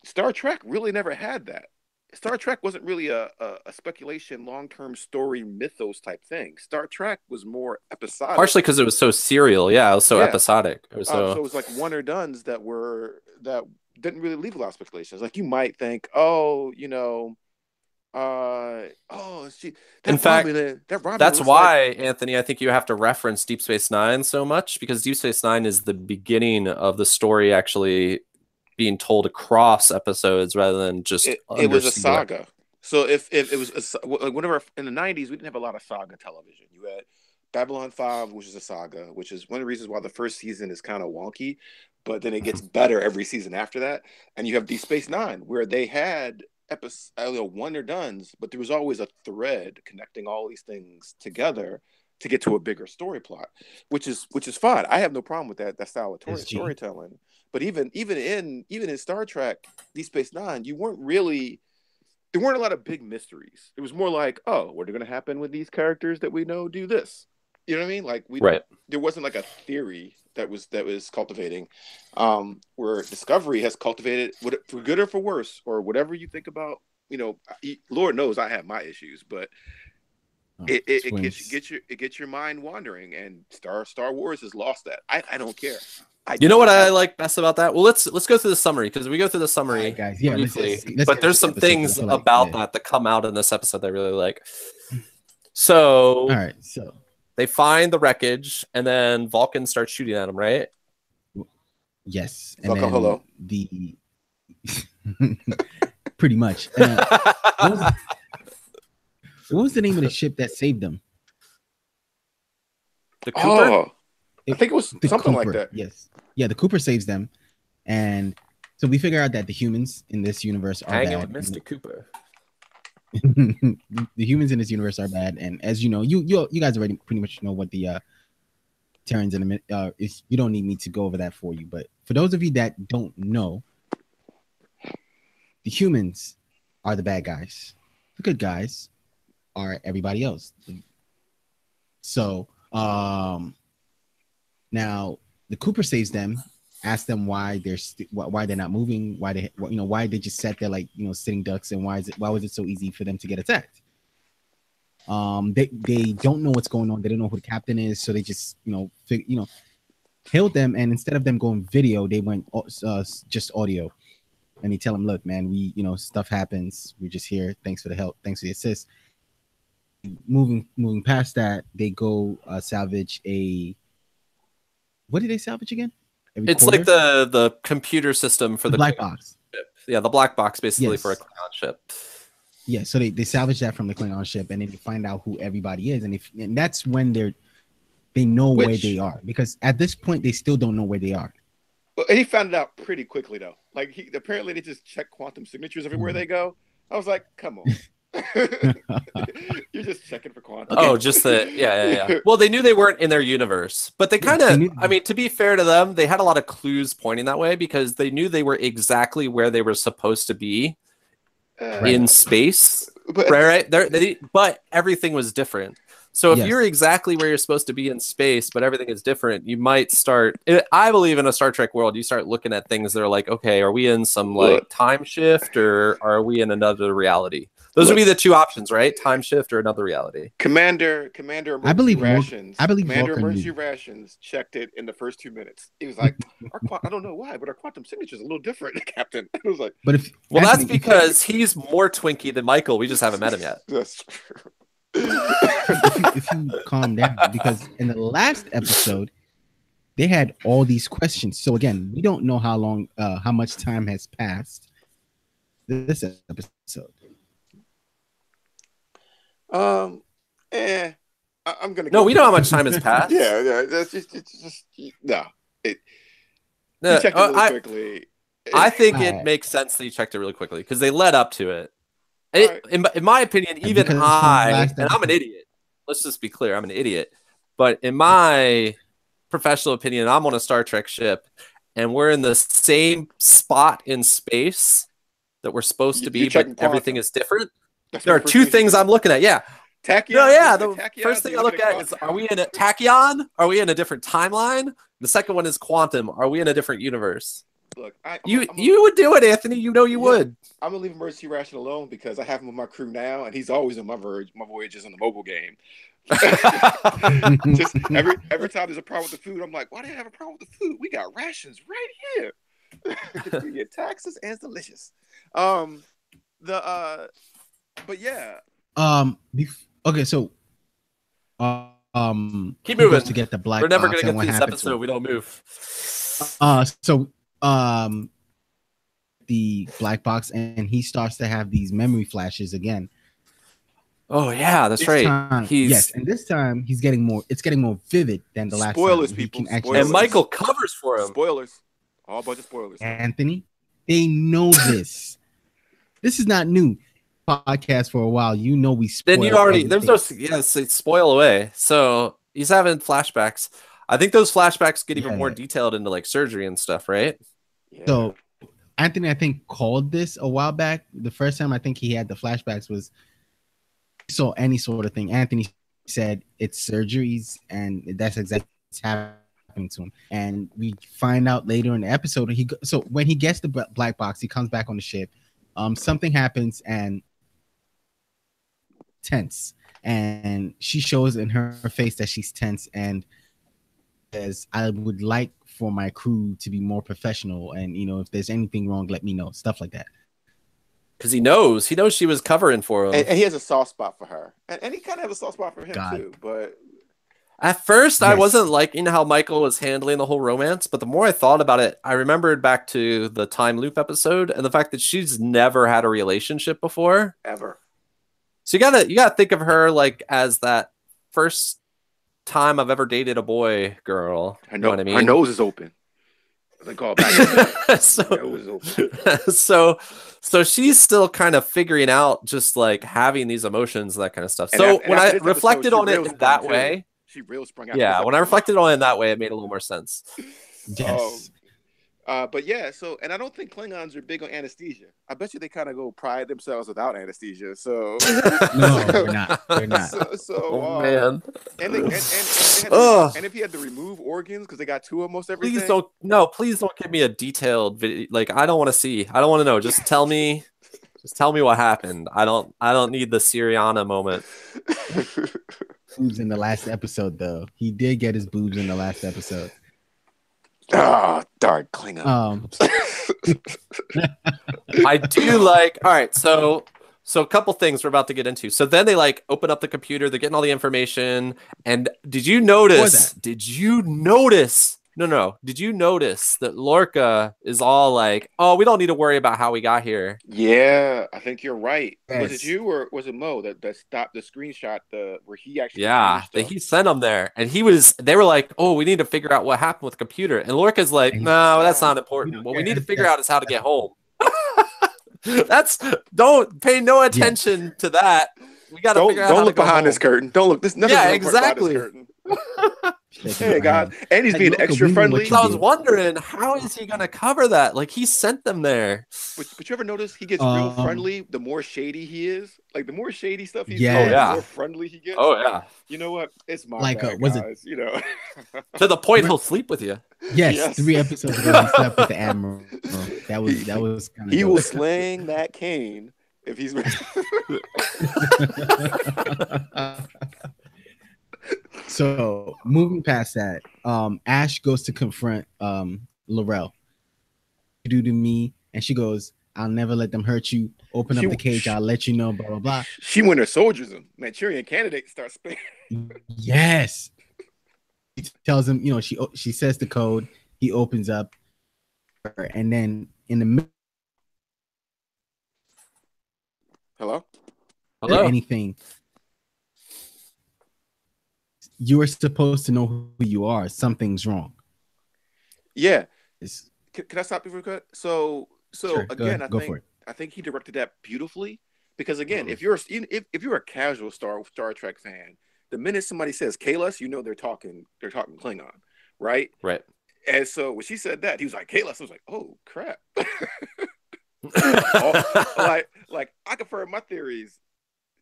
Speaker 1: Star Trek really never had that. Star Trek wasn't really a speculation, long-term story mythos type thing. Star Trek was more episodic.
Speaker 3: Partially because it was so serial. Yeah, it was so episodic. It was
Speaker 1: so it was like one or dones that didn't really leave a lot of speculations. Like you might think, oh,
Speaker 3: in fact, that's why, Anthony, I think you have to reference Deep Space Nine so much, because Deep Space Nine is the beginning of the story actually being told across episodes rather than just
Speaker 1: it was a saga. So if it was whenever in the 90s, we didn't have a lot of saga television. You had Babylon 5, which is a saga, which is one of the reasons why the first season is kind of wonky, but then it gets better every season after that. And you have Deep Space Nine, where they had one or dones, but there was always a thread connecting all these things together to get to a bigger story plot, which is fine. I have no problem with that style of storytelling. But even in Star Trek, Deep Space Nine, there weren't a lot of big mysteries. It was more like, oh, what are going to happen with these characters that we know do this? You know what I mean? Like there wasn't like a theory that was cultivating, where Discovery has cultivated, for good or for worse, or whatever you think about. Lord knows I have my issues, but it gets your mind wandering, and Star Wars has lost that. I don't care.
Speaker 3: You know what I like best about that? Well, let's go through the summary, because we go through the summary,
Speaker 2: right, guys. Yeah,
Speaker 3: briefly, but there's some things about that come out in this episode that I really like. So,
Speaker 2: all right, so
Speaker 3: they find the wreckage, and then Vulcan starts shooting at them, right?
Speaker 2: Yes, and
Speaker 1: Vulcan, hello.
Speaker 2: Pretty much. What was the name of the ship that saved them?
Speaker 3: The Cooper?
Speaker 1: Oh, I think it was something like that.
Speaker 2: Yes. Yeah, the Cooper saves them. And so we figure out that the humans in this universe are
Speaker 3: hanging
Speaker 2: bad.
Speaker 3: with Mr. Cooper.
Speaker 2: The humans in this universe are bad. And as you know, you guys already pretty much know what the Terrans in a minute is. You don't need me to go over that for you. But for those of you that don't know, the humans are the bad guys. The good guys are everybody else. So now the Cooper saves them, asks them why they're not moving, why they just sat there like sitting ducks, and why was it so easy for them to get attacked? They don't know what's going on. They don't know who the captain is, so they just hailed them, and instead of them going video, they went just audio. And he tell them, look, man, we stuff happens. We're just here. Thanks for the help. Thanks for the assist. Moving past that, they go salvage a. What did they salvage again?
Speaker 3: It's like the computer system for the
Speaker 2: black box.
Speaker 3: Ship. Yeah, the black box basically for a Klingon ship.
Speaker 2: Yeah, so they salvage that from the Klingon ship, and then they find out who everybody is, and that's when they know where they are, because at this point they still don't know where they are.
Speaker 1: Well, and he found it out pretty quickly though. Like apparently they just check quantum signatures everywhere they go. I was like, come on. You're just checking for quantum.
Speaker 3: Oh, just yeah. Well, they knew they weren't in their universe, but they kind of, I mean, to be fair to them, they had a lot of clues pointing that way, because they knew they were exactly where they were supposed to be in space. Right. But everything was different. So if
Speaker 2: Yes.
Speaker 3: you're exactly where you're supposed to be in space, but everything is different, you might start. I believe in a Star Trek world, you start looking at things that are like, okay, are we in some like
Speaker 1: Look.
Speaker 3: time shift, or are we in another reality? Those would be the two options, right? Time shift or another reality.
Speaker 1: Commander
Speaker 2: I believe
Speaker 1: Rations.
Speaker 2: Walker
Speaker 1: Emergency
Speaker 2: knew.
Speaker 1: Rations checked it in the first 2 minutes. He was like, I don't know why, but our quantum signature is a little different, Captain. I was like,
Speaker 2: But if
Speaker 3: Well, that's
Speaker 2: Anthony,
Speaker 3: because he's more Twinkie than Michael. We just haven't met him yet.
Speaker 1: that's true.
Speaker 2: if you calm down, because in the last episode they had all these questions. So again, we don't know how much time has passed this episode.
Speaker 1: I'm gonna.
Speaker 3: No, we know how much time has passed.
Speaker 1: Yeah, that's just no.
Speaker 3: No,
Speaker 1: You checked it really quickly.
Speaker 3: I think
Speaker 2: Alright.
Speaker 3: it makes sense that you checked it really quickly because they led up to it.
Speaker 1: Alright.
Speaker 3: In my opinion,
Speaker 2: And
Speaker 3: even
Speaker 2: because it's from the last
Speaker 3: and I'm an idiot. Let's just be clear, I'm an idiot. But in my professional opinion, I'm on a Star Trek ship, and we're in the same spot in space that we're supposed to
Speaker 1: You
Speaker 3: be, but
Speaker 1: checking
Speaker 3: everything
Speaker 1: quantum.
Speaker 3: is different.
Speaker 1: That's
Speaker 3: There
Speaker 1: the
Speaker 3: are
Speaker 1: first
Speaker 3: two
Speaker 1: thing
Speaker 3: things
Speaker 1: you-
Speaker 3: I'm looking at. Yeah.
Speaker 1: Tachyon.
Speaker 3: No, yeah. The
Speaker 1: Tachyon,
Speaker 3: first thing
Speaker 1: you
Speaker 3: I look at
Speaker 1: quantum.
Speaker 3: is, are we in a tachyon? Are we in a different timeline? The second one is quantum. Are we in a different universe?
Speaker 1: Look,
Speaker 3: You would do it, Anthony. You know you
Speaker 1: Yeah.
Speaker 3: would.
Speaker 1: I'm gonna leave Emergency Ration alone because I have him with my crew now, and he's always on my voyages in the mobile game. Just every time there's a problem with the food, I'm like, why do you have a problem with the food? We got rations right here. You get taxes and it's delicious. But yeah,
Speaker 2: Okay, so
Speaker 3: Keep
Speaker 2: who goes
Speaker 3: moving.
Speaker 2: to get the black
Speaker 3: We're never
Speaker 2: box
Speaker 3: gonna
Speaker 2: and
Speaker 3: get
Speaker 2: what
Speaker 3: through this
Speaker 2: happens to
Speaker 3: episode.
Speaker 2: it.
Speaker 3: We don't move.
Speaker 2: So the black box, and he starts to have these memory flashes again.
Speaker 3: Oh yeah, that's
Speaker 2: This
Speaker 3: right.
Speaker 2: time-
Speaker 3: He's
Speaker 2: yes, and this time he's getting more. It's getting more vivid than the last
Speaker 1: Spoilers,
Speaker 2: time. He
Speaker 1: people,
Speaker 2: can actually-
Speaker 3: and
Speaker 1: spoilers.
Speaker 3: Michael covers for him.
Speaker 1: spoilers, all bunch of spoilers.
Speaker 2: Anthony, they know this. This is not new. Podcast for a while, you know we.
Speaker 3: Then you
Speaker 2: spoil
Speaker 3: already there's
Speaker 2: everything.
Speaker 3: no yes, it's spoil away. So he's having flashbacks. I think those flashbacks get even
Speaker 2: Yeah.
Speaker 3: more detailed into like surgery and stuff, right?
Speaker 1: Yeah.
Speaker 2: So Anthony, I think, called this a while back. The first time I think he had the flashbacks was saw any sort of thing. Anthony said it's surgeries, and that's exactly what's happening to him. And we find out later in the episode so when he gets the black box, he comes back on the ship. Something happens and tense, and she shows in her face that she's tense and says, "I would like for my crew to be more professional, and if there's anything wrong, let me know." Stuff like that.
Speaker 3: Because he knows she was covering for him.
Speaker 1: and he has a soft spot for her, and he kind of has a soft spot for him
Speaker 2: God.
Speaker 1: too. But
Speaker 3: At first, I
Speaker 2: Yes.
Speaker 3: wasn't liking how Michael was handling the whole romance, but the more I thought about it, I remembered back to the time loop episode and the fact that she's never had a relationship before.
Speaker 1: ever,
Speaker 3: So you gotta think of her like as that first time I've ever dated a boy girl. You know what I mean?
Speaker 1: her nose is open. They call it back.
Speaker 3: so,
Speaker 1: Her nose is open.
Speaker 3: so she's still kind of figuring out just like having these emotions and that kind of stuff.
Speaker 1: And
Speaker 3: So
Speaker 1: and
Speaker 3: when
Speaker 1: after
Speaker 3: I
Speaker 1: this episode,
Speaker 3: reflected
Speaker 1: she
Speaker 3: on it
Speaker 1: real
Speaker 3: in
Speaker 1: sprung
Speaker 3: that
Speaker 1: too.
Speaker 3: way,
Speaker 1: She real sprung out.
Speaker 3: yeah,
Speaker 1: this
Speaker 3: when I
Speaker 1: episode.
Speaker 3: reflected on it in that way, it made a little more sense.
Speaker 2: Yes.
Speaker 1: But yeah, so and I don't think Klingons are big on anesthesia. I bet you they kind of go pride themselves without anesthesia. So
Speaker 2: No, they're not. They're not.
Speaker 3: Oh man.
Speaker 1: and they had
Speaker 3: Ugh.
Speaker 1: and if he had to remove organs because they got two of most everything.
Speaker 3: Please don't give me a detailed video. Like I don't want to see. I don't want to know. Just tell me what happened. I don't need the Syriana moment.
Speaker 2: Boobs in the last episode, though. He did get his boobs in the last episode.
Speaker 1: Oh, darn Klingon.
Speaker 3: I do like. All right, so a couple things we're about to get into. So then they like open up the computer. They're getting all the information. And did you notice? Did you notice? No. Did you notice that Lorca is all like, "Oh, we don't need to worry about how we got here."
Speaker 1: Yeah, I think you're right. Was
Speaker 2: Yes.
Speaker 1: it you or was it Mo that stopped the screenshot where he actually?
Speaker 3: Yeah,
Speaker 1: changed
Speaker 3: that
Speaker 1: stuff?
Speaker 3: he sent them there, and they were like, "Oh, we need to figure out what happened with the computer." And Lorca's like,
Speaker 2: And he-
Speaker 3: "No, that's not important. What we need to figure out is how to get home." Don't pay no attention to that. We got to figure out.
Speaker 1: Don't
Speaker 3: how
Speaker 1: look
Speaker 3: to go
Speaker 1: behind
Speaker 3: home.
Speaker 1: this curtain. Don't look. This nothing.
Speaker 3: Yeah,
Speaker 1: behind this
Speaker 3: exactly.
Speaker 1: curtain. Hey God, and he's
Speaker 2: Like,
Speaker 1: being
Speaker 2: look,
Speaker 1: extra
Speaker 2: we know what
Speaker 1: friendly.
Speaker 2: you
Speaker 3: I was
Speaker 2: do.
Speaker 3: wondering, how is he going to cover that? Like, he sent them there.
Speaker 1: But you ever notice he gets real
Speaker 2: Um,
Speaker 1: friendly the more shady he is? Like the more shady stuff he's
Speaker 3: Oh,
Speaker 1: in, the
Speaker 2: yes.
Speaker 1: more
Speaker 3: yeah.
Speaker 1: friendly he gets.
Speaker 3: Oh, yeah.
Speaker 1: You know what? It's my
Speaker 2: Like,
Speaker 1: bad,
Speaker 2: was it-
Speaker 1: guys. You know.
Speaker 3: To the point he'll sleep with you.
Speaker 2: Yes,
Speaker 1: Yes.
Speaker 2: 3 episodes ago he slept with the admiral. That was kind
Speaker 1: He
Speaker 2: of
Speaker 1: will sling that cane if he's.
Speaker 2: So moving past that, Ash goes to confront Laurel. You do to me, and she goes, "I'll never let them hurt you. Open
Speaker 1: She-
Speaker 2: up the cage. I'll let you know." Blah blah blah.
Speaker 1: She Winter Soldiers him. Manchurian Candidate starts spinning.
Speaker 2: Yes. She tells him, she says the code. He opens up, and then in the middle
Speaker 1: Hello.
Speaker 2: of
Speaker 3: Hello?
Speaker 2: anything, you are supposed to know who you are. Something's wrong.
Speaker 1: Yeah.
Speaker 2: It's,
Speaker 1: Can I stop you for a quick? So
Speaker 2: Sure, go
Speaker 1: again,
Speaker 2: ahead, go for it.
Speaker 1: I think he directed that beautifully because again, if you're a casual Star Trek fan, the minute somebody says Kalos, you know they're talking Klingon, right?
Speaker 3: Right.
Speaker 1: And so when she said that, he was like Kalos. I was like, oh crap. like I confirmed my theories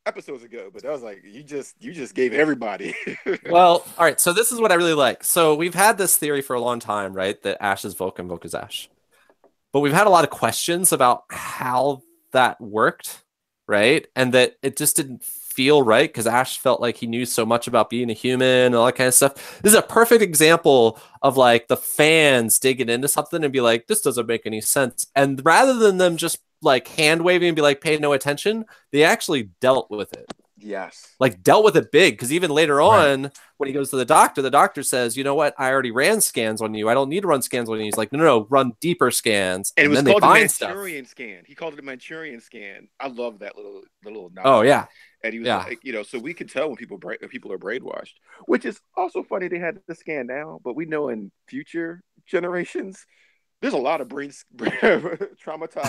Speaker 1: episodes ago, but I was like, you just gave everybody.
Speaker 3: Well, all right. So this is what I really like. So we've had this theory for a long time, right? That Ash is Vulcan, Vulcan is Ash. But we've had a lot of questions about how that worked, right? And that it just didn't feel right because Ash felt like he knew so much about being a human and all that kind of stuff. This is a perfect example of like the fans digging into something and be like, this doesn't make any sense. And rather than them just like hand waving and be like, pay no attention, they actually dealt with it.
Speaker 1: Yes.
Speaker 3: Like dealt with it big because even later on when he goes to the doctor says, you know what, I already ran scans on you, I don't need to run scans on you. He's like, no, run deeper scans.
Speaker 1: And it was
Speaker 3: then
Speaker 1: called
Speaker 3: they
Speaker 1: the
Speaker 3: find
Speaker 1: Manchurian scan. He called it a Manchurian scan. I love that little nod.
Speaker 3: Oh yeah.
Speaker 1: And he was like, so we could tell when people are brainwashed, which is also funny. They had the scan now, but we know in future generations, there's a lot of brain traumatized,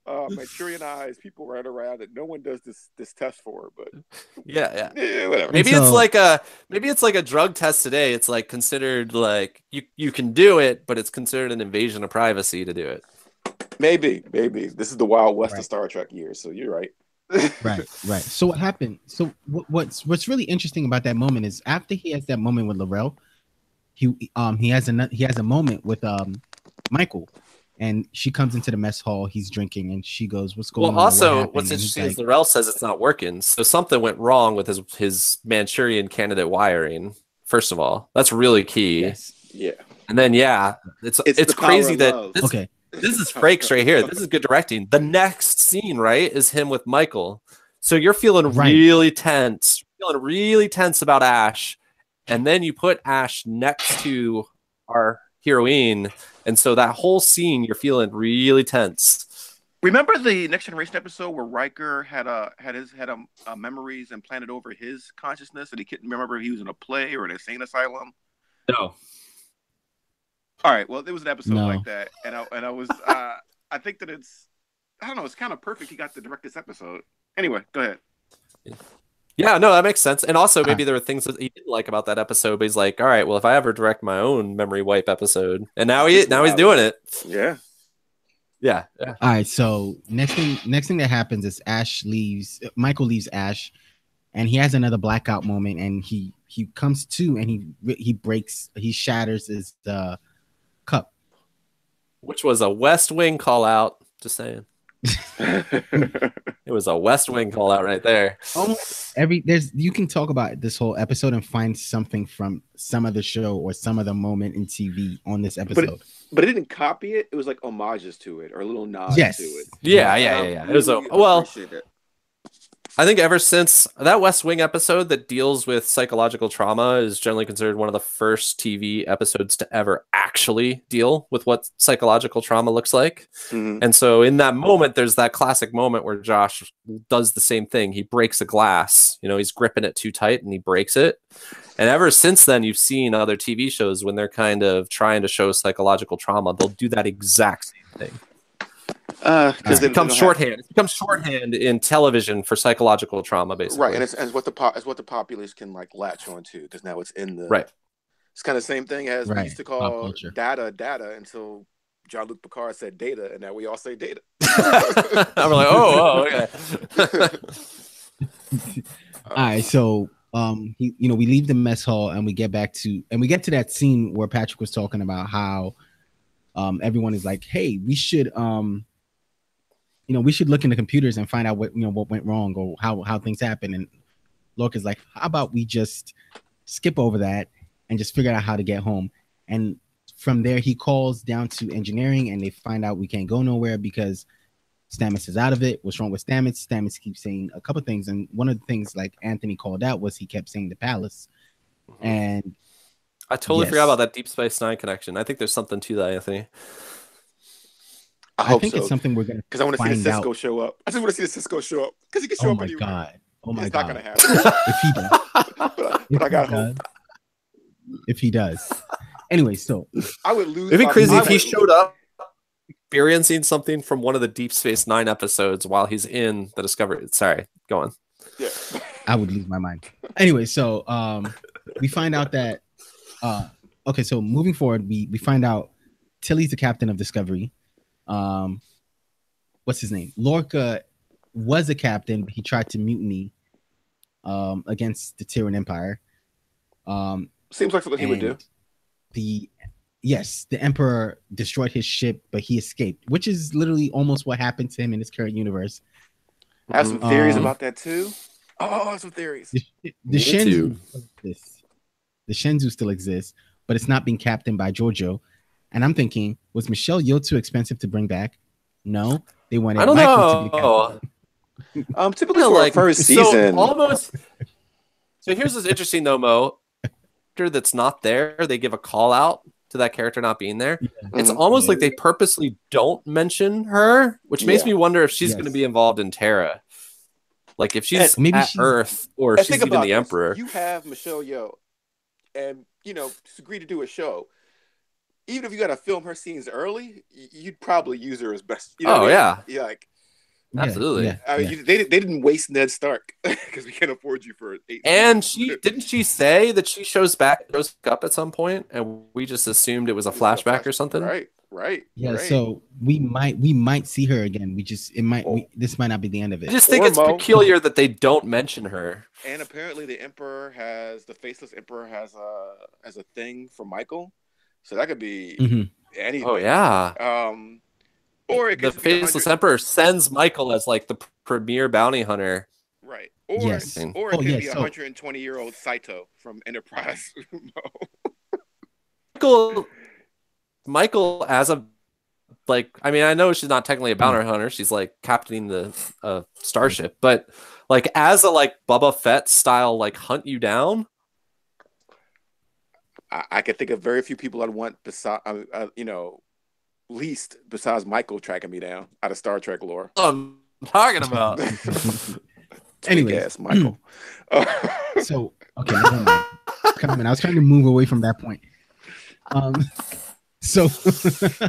Speaker 1: Manchurianized people right around that no one does this test for. But
Speaker 3: yeah,
Speaker 1: whatever.
Speaker 3: Maybe it's like a drug test today. It's like considered like you can do it, but it's considered an invasion of privacy to do it.
Speaker 1: Maybe this is the Wild West of Star Trek years. So you're right.
Speaker 2: right. So what happened? So what's really interesting about that moment is after he has that moment with Laurel, he has a moment with Michael, and she comes into the mess hall. He's drinking, and she goes, "What's going on?"
Speaker 3: Well, also,
Speaker 2: what
Speaker 3: what's interesting is Laurel says it's not working, so something went wrong with his Manchurian Candidate wiring. First of all, that's really key.
Speaker 2: Yes.
Speaker 1: Yeah.
Speaker 3: And then it's crazy that this is Frakes right here. This is good directing. The next scene, right, is him with Michael. So you're feeling really tense. You're feeling really tense about Ash. And then you put Ash next to our heroine. And so that whole scene, you're feeling really tense.
Speaker 1: Remember the Next Generation episode where Riker had memories implanted over his consciousness and he couldn't remember if he was in a play or an insane asylum?
Speaker 3: No.
Speaker 1: All right. Well, there was an episode like that, and I was I think that it's kind of perfect. He got to direct this episode. Anyway, go ahead.
Speaker 3: Yeah, no, that makes sense. And also, maybe there were things that he didn't like about that episode, but he's like, all right, well, if I ever direct my own memory wipe episode, and now he's doing it.
Speaker 1: Yeah.
Speaker 2: All right. So next thing that happens is Michael leaves Ash, and he has another blackout moment, and he comes to, and he shatters his cup,
Speaker 3: which was a West Wing call out. Just saying. It was a West Wing call out right there.
Speaker 2: Almost you can talk about this whole episode and find something from some of the show or some of the moment in TV on this episode.
Speaker 1: But it didn't copy it. It was like homages to it or little nods to it.
Speaker 3: Yeah. It was I think ever since that West Wing episode that deals with psychological trauma is generally considered one of the first TV episodes to ever actually deal with what psychological trauma looks like.
Speaker 1: Mm-hmm.
Speaker 3: And so in that moment, there's that classic moment where Josh does the same thing. He breaks a glass, he's gripping it too tight and he breaks it. And ever since then, you've seen other TV shows when they're kind of trying to show psychological trauma, they'll do that exact same thing.
Speaker 1: Because
Speaker 2: Alright.
Speaker 1: they
Speaker 3: becomes
Speaker 1: don't
Speaker 3: shorthand. It becomes shorthand in television for psychological trauma, basically.
Speaker 1: right, and it's what the populace can like latch onto because now it's in the
Speaker 3: right.
Speaker 1: It's kind of the same thing as we
Speaker 2: Right.
Speaker 1: used to
Speaker 2: Pop
Speaker 1: call
Speaker 2: culture.
Speaker 1: data until Jean-Luc Picard said data, and now we all say data.
Speaker 3: I'm like, okay.
Speaker 2: All right, so we leave the mess hall and we get to that scene where Patrick was talking about how everyone is like, hey, we should look into computers and find out what went wrong or how things happen. And Lorca's like, how about we just skip over that and just figure out how to get home? And from there, he calls down to engineering and they find out we can't go nowhere because Stamets is out of it. What's wrong with Stamets? Stamets keeps saying a couple things. And one of the things like Anthony called out was he kept saying the palace. And
Speaker 3: I totally forgot about that Deep Space Nine connection. I think there's something to that, Anthony.
Speaker 1: I
Speaker 2: think
Speaker 1: so.
Speaker 2: It's something we're going to
Speaker 1: because I want to see the Cisco show up. I just want to see the Cisco show up because he can show up anywhere.
Speaker 2: God. Oh my
Speaker 1: it's
Speaker 2: God.
Speaker 1: Not going to happen.
Speaker 2: If he does.
Speaker 1: but I got hope.
Speaker 2: If he does. Anyway, so
Speaker 1: I would lose.
Speaker 3: It'd be crazy if he showed up experiencing something from one of the Deep Space Nine episodes while he's in the Discovery. Sorry, go on.
Speaker 1: Yeah.
Speaker 2: I would lose my mind. Anyway, so we find out that okay, so moving forward, we find out Tilly's the captain of Discovery. What's his name? Lorca was a captain, but he tried to mutiny against the Terran Empire.
Speaker 1: Seems like something he would do.
Speaker 2: The Emperor destroyed his ship, but he escaped, which is literally almost what happened to him in this current universe.
Speaker 1: I have some theories about that too. Oh, some theories.
Speaker 2: The Shenzhou exists. The Shenzhou still exists, but it's not being captained by Giorgio. And I'm thinking, was Michelle Yeoh too expensive to bring back? No, they wanted
Speaker 3: I don't
Speaker 2: Michael to be
Speaker 3: know.
Speaker 2: captain.
Speaker 1: Typically for first season.
Speaker 3: So here's what's interesting though, Mo. That's not there, they give a call out to that character not being there. It's almost like they purposely don't mention her, which makes me wonder if she's going to be involved in Terra. Like if she's Earth or if she's even the Emperor.
Speaker 1: You have Michelle Yeoh and agree to do a show. Even if you got to film her scenes early, you'd probably use her as best. Yeah, like
Speaker 3: absolutely.
Speaker 2: Yeah.
Speaker 1: I mean, they didn't waste Ned Stark because we can't afford you for 8.
Speaker 3: And didn't she say that she shows up at some point, and we just assumed it was a flashback or something?
Speaker 1: Right.
Speaker 2: Yeah.
Speaker 1: Right.
Speaker 2: So we might see her again. This might not be the end of it.
Speaker 3: I just think it's peculiar that they don't mention her.
Speaker 1: And apparently, the faceless Emperor has a thing for Michael, so that could be anything.
Speaker 3: Oh yeah.
Speaker 1: Or it could
Speaker 3: the faceless Emperor sends Michael as like the premier bounty hunter.
Speaker 1: Right. Or it could be a 120-year-old Saito from Enterprise.
Speaker 3: Michael as a I know she's not technically a bounty hunter, she's like captaining the starship, but like as a Boba Fett style hunt you down.
Speaker 1: I could think of very few people I'd want least besides Michael tracking me down out of Star Trek lore.
Speaker 3: I'm talking about.
Speaker 2: Anyways,
Speaker 1: Michael.
Speaker 2: So okay, never mind. I was trying to move away from that point. So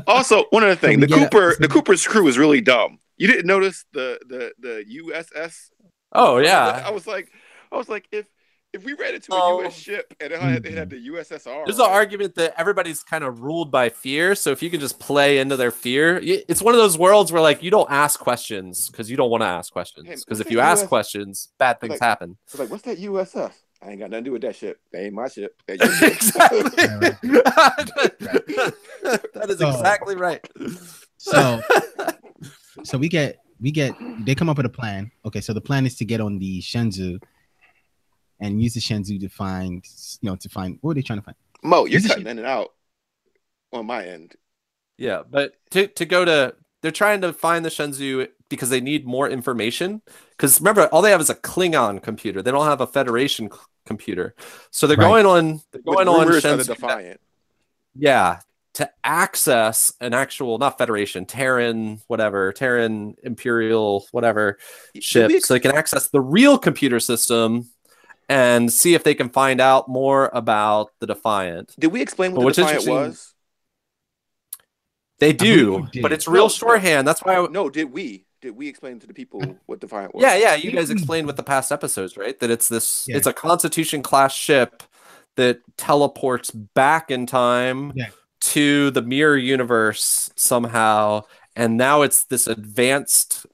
Speaker 1: also one other thing, the Cooper's crew is really dumb. You didn't notice the USS?
Speaker 3: Oh yeah.
Speaker 1: I was like, if we ran into a U.S. ship and it had the USSR,
Speaker 3: there's an argument that everybody's kind of ruled by fear. So if you can just play into their fear, it's one of those worlds where you don't ask questions because you don't want to ask questions. Because if you ask questions, bad things happen.
Speaker 1: So what's that USS? I ain't got nothing to do with that ship. That ain't my ship.
Speaker 3: Exactly. That is exactly right.
Speaker 2: So they come up with a plan. Okay, so the plan is to get on the Shenzhou and use the Shenzhou to find what are they trying to find?
Speaker 1: Mo, you're cutting in and out on my end.
Speaker 3: Yeah, but they're trying to find the Shenzhou because they need more information. Because remember, all they have is a Klingon computer. They don't have a Federation computer. So they're going on Shenzhou.
Speaker 1: Defiant.
Speaker 3: Yeah, to access an actual, not Federation, Terran Imperial, whatever ship, so they can access the real computer system and see if they can find out more about the Defiant.
Speaker 1: Did we explain what the Defiant was?
Speaker 3: They
Speaker 2: believe
Speaker 3: do,
Speaker 2: you did.
Speaker 3: but it's real shorthand. That's why.
Speaker 1: No, did we explain to the people what Defiant was?
Speaker 3: Yeah. You guys explained with the past episodes, right? That it's this.
Speaker 2: Yeah.
Speaker 3: It's a Constitution class ship that teleports back in time to the mirror universe somehow, and now it's this advanced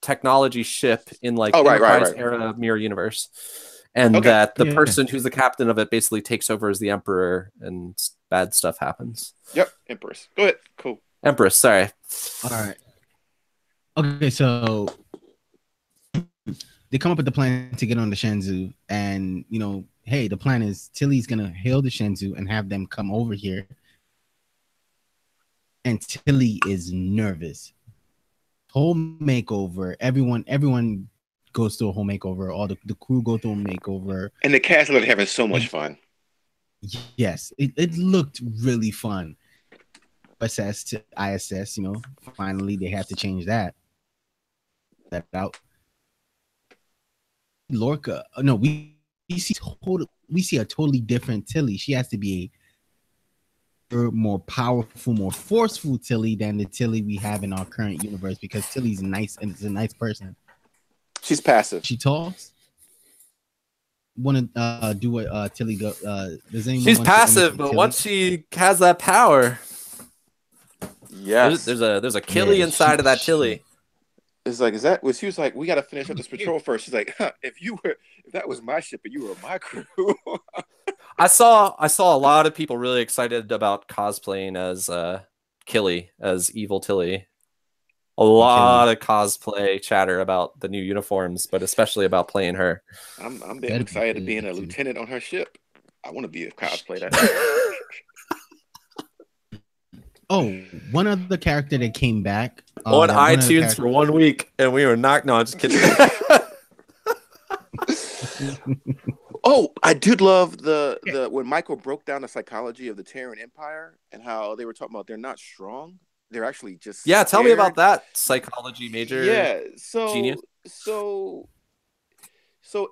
Speaker 3: technology ship in like Enterprise era mirror universe, and that the person who's the captain of it basically takes over as the Emperor, and bad stuff happens.
Speaker 1: Yep, Empress. Go ahead. Cool.
Speaker 3: Empress. Sorry.
Speaker 2: All right. Okay, so they come up with the plan to get on the Shenzhou, and hey, the plan is Tilly's gonna hail the Shenzhou and have them come over here. And Tilly is nervous. Whole makeover. Everyone goes through a whole makeover. All the crew go through a makeover.
Speaker 1: And the cast are having so much fun.
Speaker 2: Yes, it looked really fun. SS to ISS, finally they had to change that out. Lorca, no, we see a totally different Tilly. She has to be a more powerful, more forceful Tilly than the Tilly we have in our current universe, because Tilly's nice and is a nice person.
Speaker 1: She's passive.
Speaker 2: She talks. Want to do what Tilly go?
Speaker 3: She's passive, but once she has that power,
Speaker 1: yes,
Speaker 3: there's a Killy inside of that Tilly.
Speaker 1: It's like, she was like, we got to finish up this patrol first. She's like, if that was my ship and you were my crew.
Speaker 3: I saw a lot of people really excited about cosplaying as Killy, as evil Tilly. A lot of cosplay chatter about the new uniforms, but especially about playing her.
Speaker 1: I'm being excited being a lieutenant on her ship. I want to be a cosplay that.
Speaker 2: Oh, one other character that came back
Speaker 3: on iTunes for 1 week, and we were knocked. No, I'm just kidding.
Speaker 1: Oh, I did love the when Michael broke down the psychology of the Terran Empire and how they were talking about they're not strong. They're actually just scared.
Speaker 3: Tell me about that psychology major.
Speaker 1: Yeah, so
Speaker 3: genius.
Speaker 1: So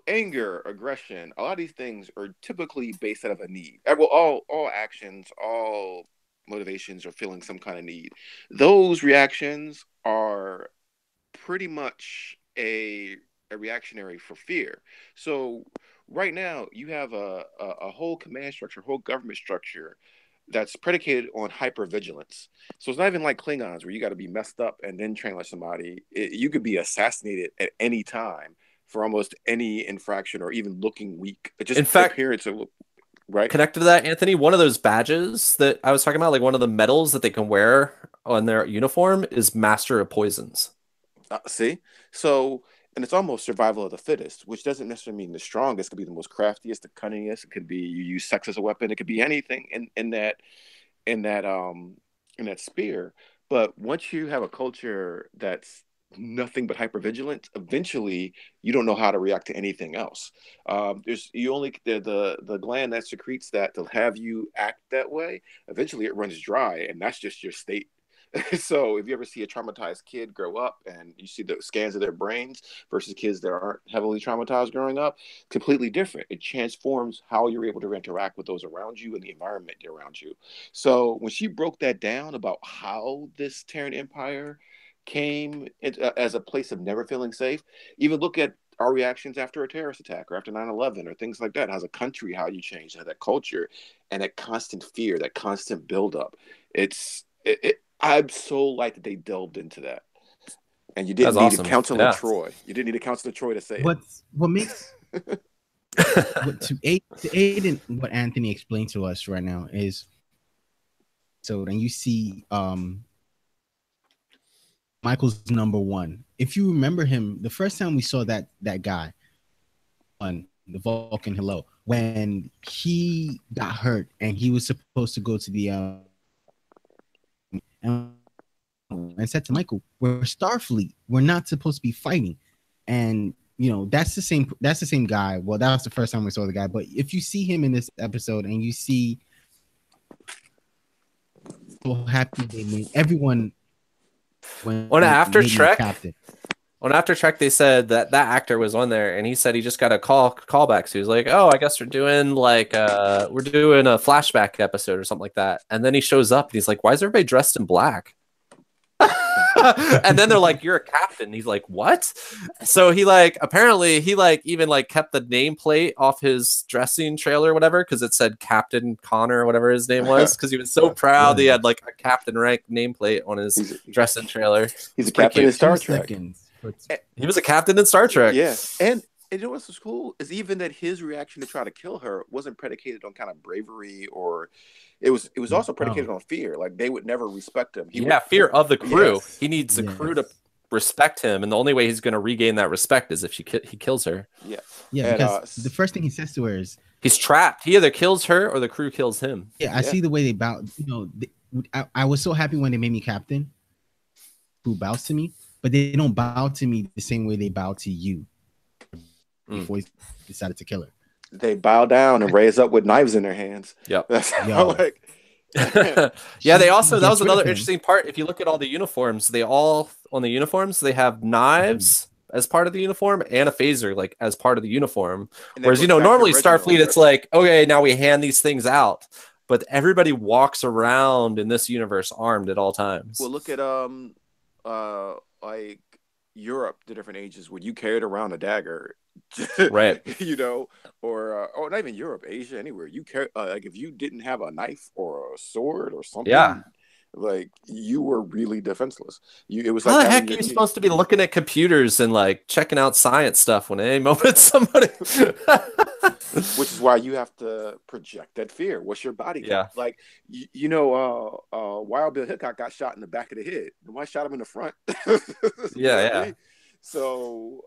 Speaker 1: anger, aggression, a lot of these things are typically based out of a need. Well, all actions, all motivations are feeling some kind of need. Those reactions are pretty much a reactionary for fear. So right now you have a whole command structure, whole government structure that's predicated on hypervigilance. So it's not even like Klingons where you got to be messed up and then train like somebody. You could be assassinated at any time for almost any infraction or even looking weak. Just in fact, appearance of right.
Speaker 3: Connected to that, Anthony, one of those badges that I was talking about, like one of the medals that they can wear on their uniform, is Master of Poisons.
Speaker 1: See? So, and it's almost survival of the fittest, which doesn't necessarily mean the strongest. It could be the most craftiest, the cunningest. It could be you use sex as a weapon. It could be anything in that sphere. But once you have a culture that's nothing but hypervigilance, eventually you don't know how to react to anything else. The gland that secretes that to have you act that way, eventually it runs dry, and that's just your state. So if you ever see a traumatized kid grow up and you see the scans of their brains versus kids that aren't heavily traumatized growing up, completely different. It transforms how you're able to interact with those around you and the environment around you. So when she broke that down about how this Terran Empire came as a place of never feeling safe, even look at our reactions after a terrorist attack or after 9/11 or things like that. As a country, how you change that culture and that constant fear, that constant buildup. I'm so glad that they delved into that. And you didn't need a Counselor Troy. You didn't need a Counselor Troy to say
Speaker 2: what makes to aid in what Anthony explained to us right now is, so then you see Michael's number one. If you remember him, the first time we saw that guy on the Vulcan Hello, when he got hurt and he was supposed to go to the and said to Michael, "We're Starfleet. We're not supposed to be fighting." And that's the same guy. Well, that was the first time we saw the guy. But if you see him in this episode and you see how happy they made everyone
Speaker 3: on After Trek, they said that actor was on there, and he said he just got a callback. So he was like, "Oh, I guess we're doing a flashback episode or something like that." And then he shows up, and he's like, "Why is everybody dressed in black?" And then they're like, "You're a captain." He's like, "What?" So he like apparently he like even like kept the nameplate off his dressing trailer or whatever because it said Captain Connor or whatever his name was because he was so proud he had like a captain rank nameplate on his dressing trailer.
Speaker 1: He's a captain in Star Trek.
Speaker 3: He was a captain in Star Trek.
Speaker 1: Yeah, and you know what's cool is even that his reaction to try to kill her wasn't predicated on kind of bravery or it was also predicated on fear. Like they would never respect him.
Speaker 3: Fear of the crew.
Speaker 1: Yes.
Speaker 3: He needs the crew to respect him, and the only way he's going to regain that respect is if he kills her.
Speaker 1: Yeah,
Speaker 2: because the first thing he says to her is
Speaker 3: he's trapped. He either kills her or the crew kills him.
Speaker 2: I see the way they bow. I was so happy when they made me captain, who bows to me, but they don't bow to me the same way they bow to you. Before he decided to kill her,
Speaker 1: they bow down and raise up with knives in their hands.
Speaker 3: Yep.
Speaker 1: That's how, like.
Speaker 3: Yeah, they also that was another interesting part. If you look at all the uniforms, they have knives as part of the uniform and a phaser like as part of the uniform. Whereas normally Starfleet, it's like, okay, now we hand these things out, but everybody walks around in this universe armed at all times.
Speaker 1: Well, look at like Europe, the different ages when you carried around a dagger.
Speaker 3: Right.
Speaker 1: Or not even Europe, Asia, anywhere. You carry like if you didn't have a knife or a sword or something, like you were really defenseless. It was
Speaker 3: how
Speaker 1: like
Speaker 3: the heck are you supposed to be looking at computers and like checking out science stuff when at any moment somebody
Speaker 1: which is why you have to project that fear. What's your body count?
Speaker 3: Yeah.
Speaker 1: Like Wild Bill Hickok got shot in the back of the head. Nobody shot him in the front.
Speaker 3: Yeah.
Speaker 1: So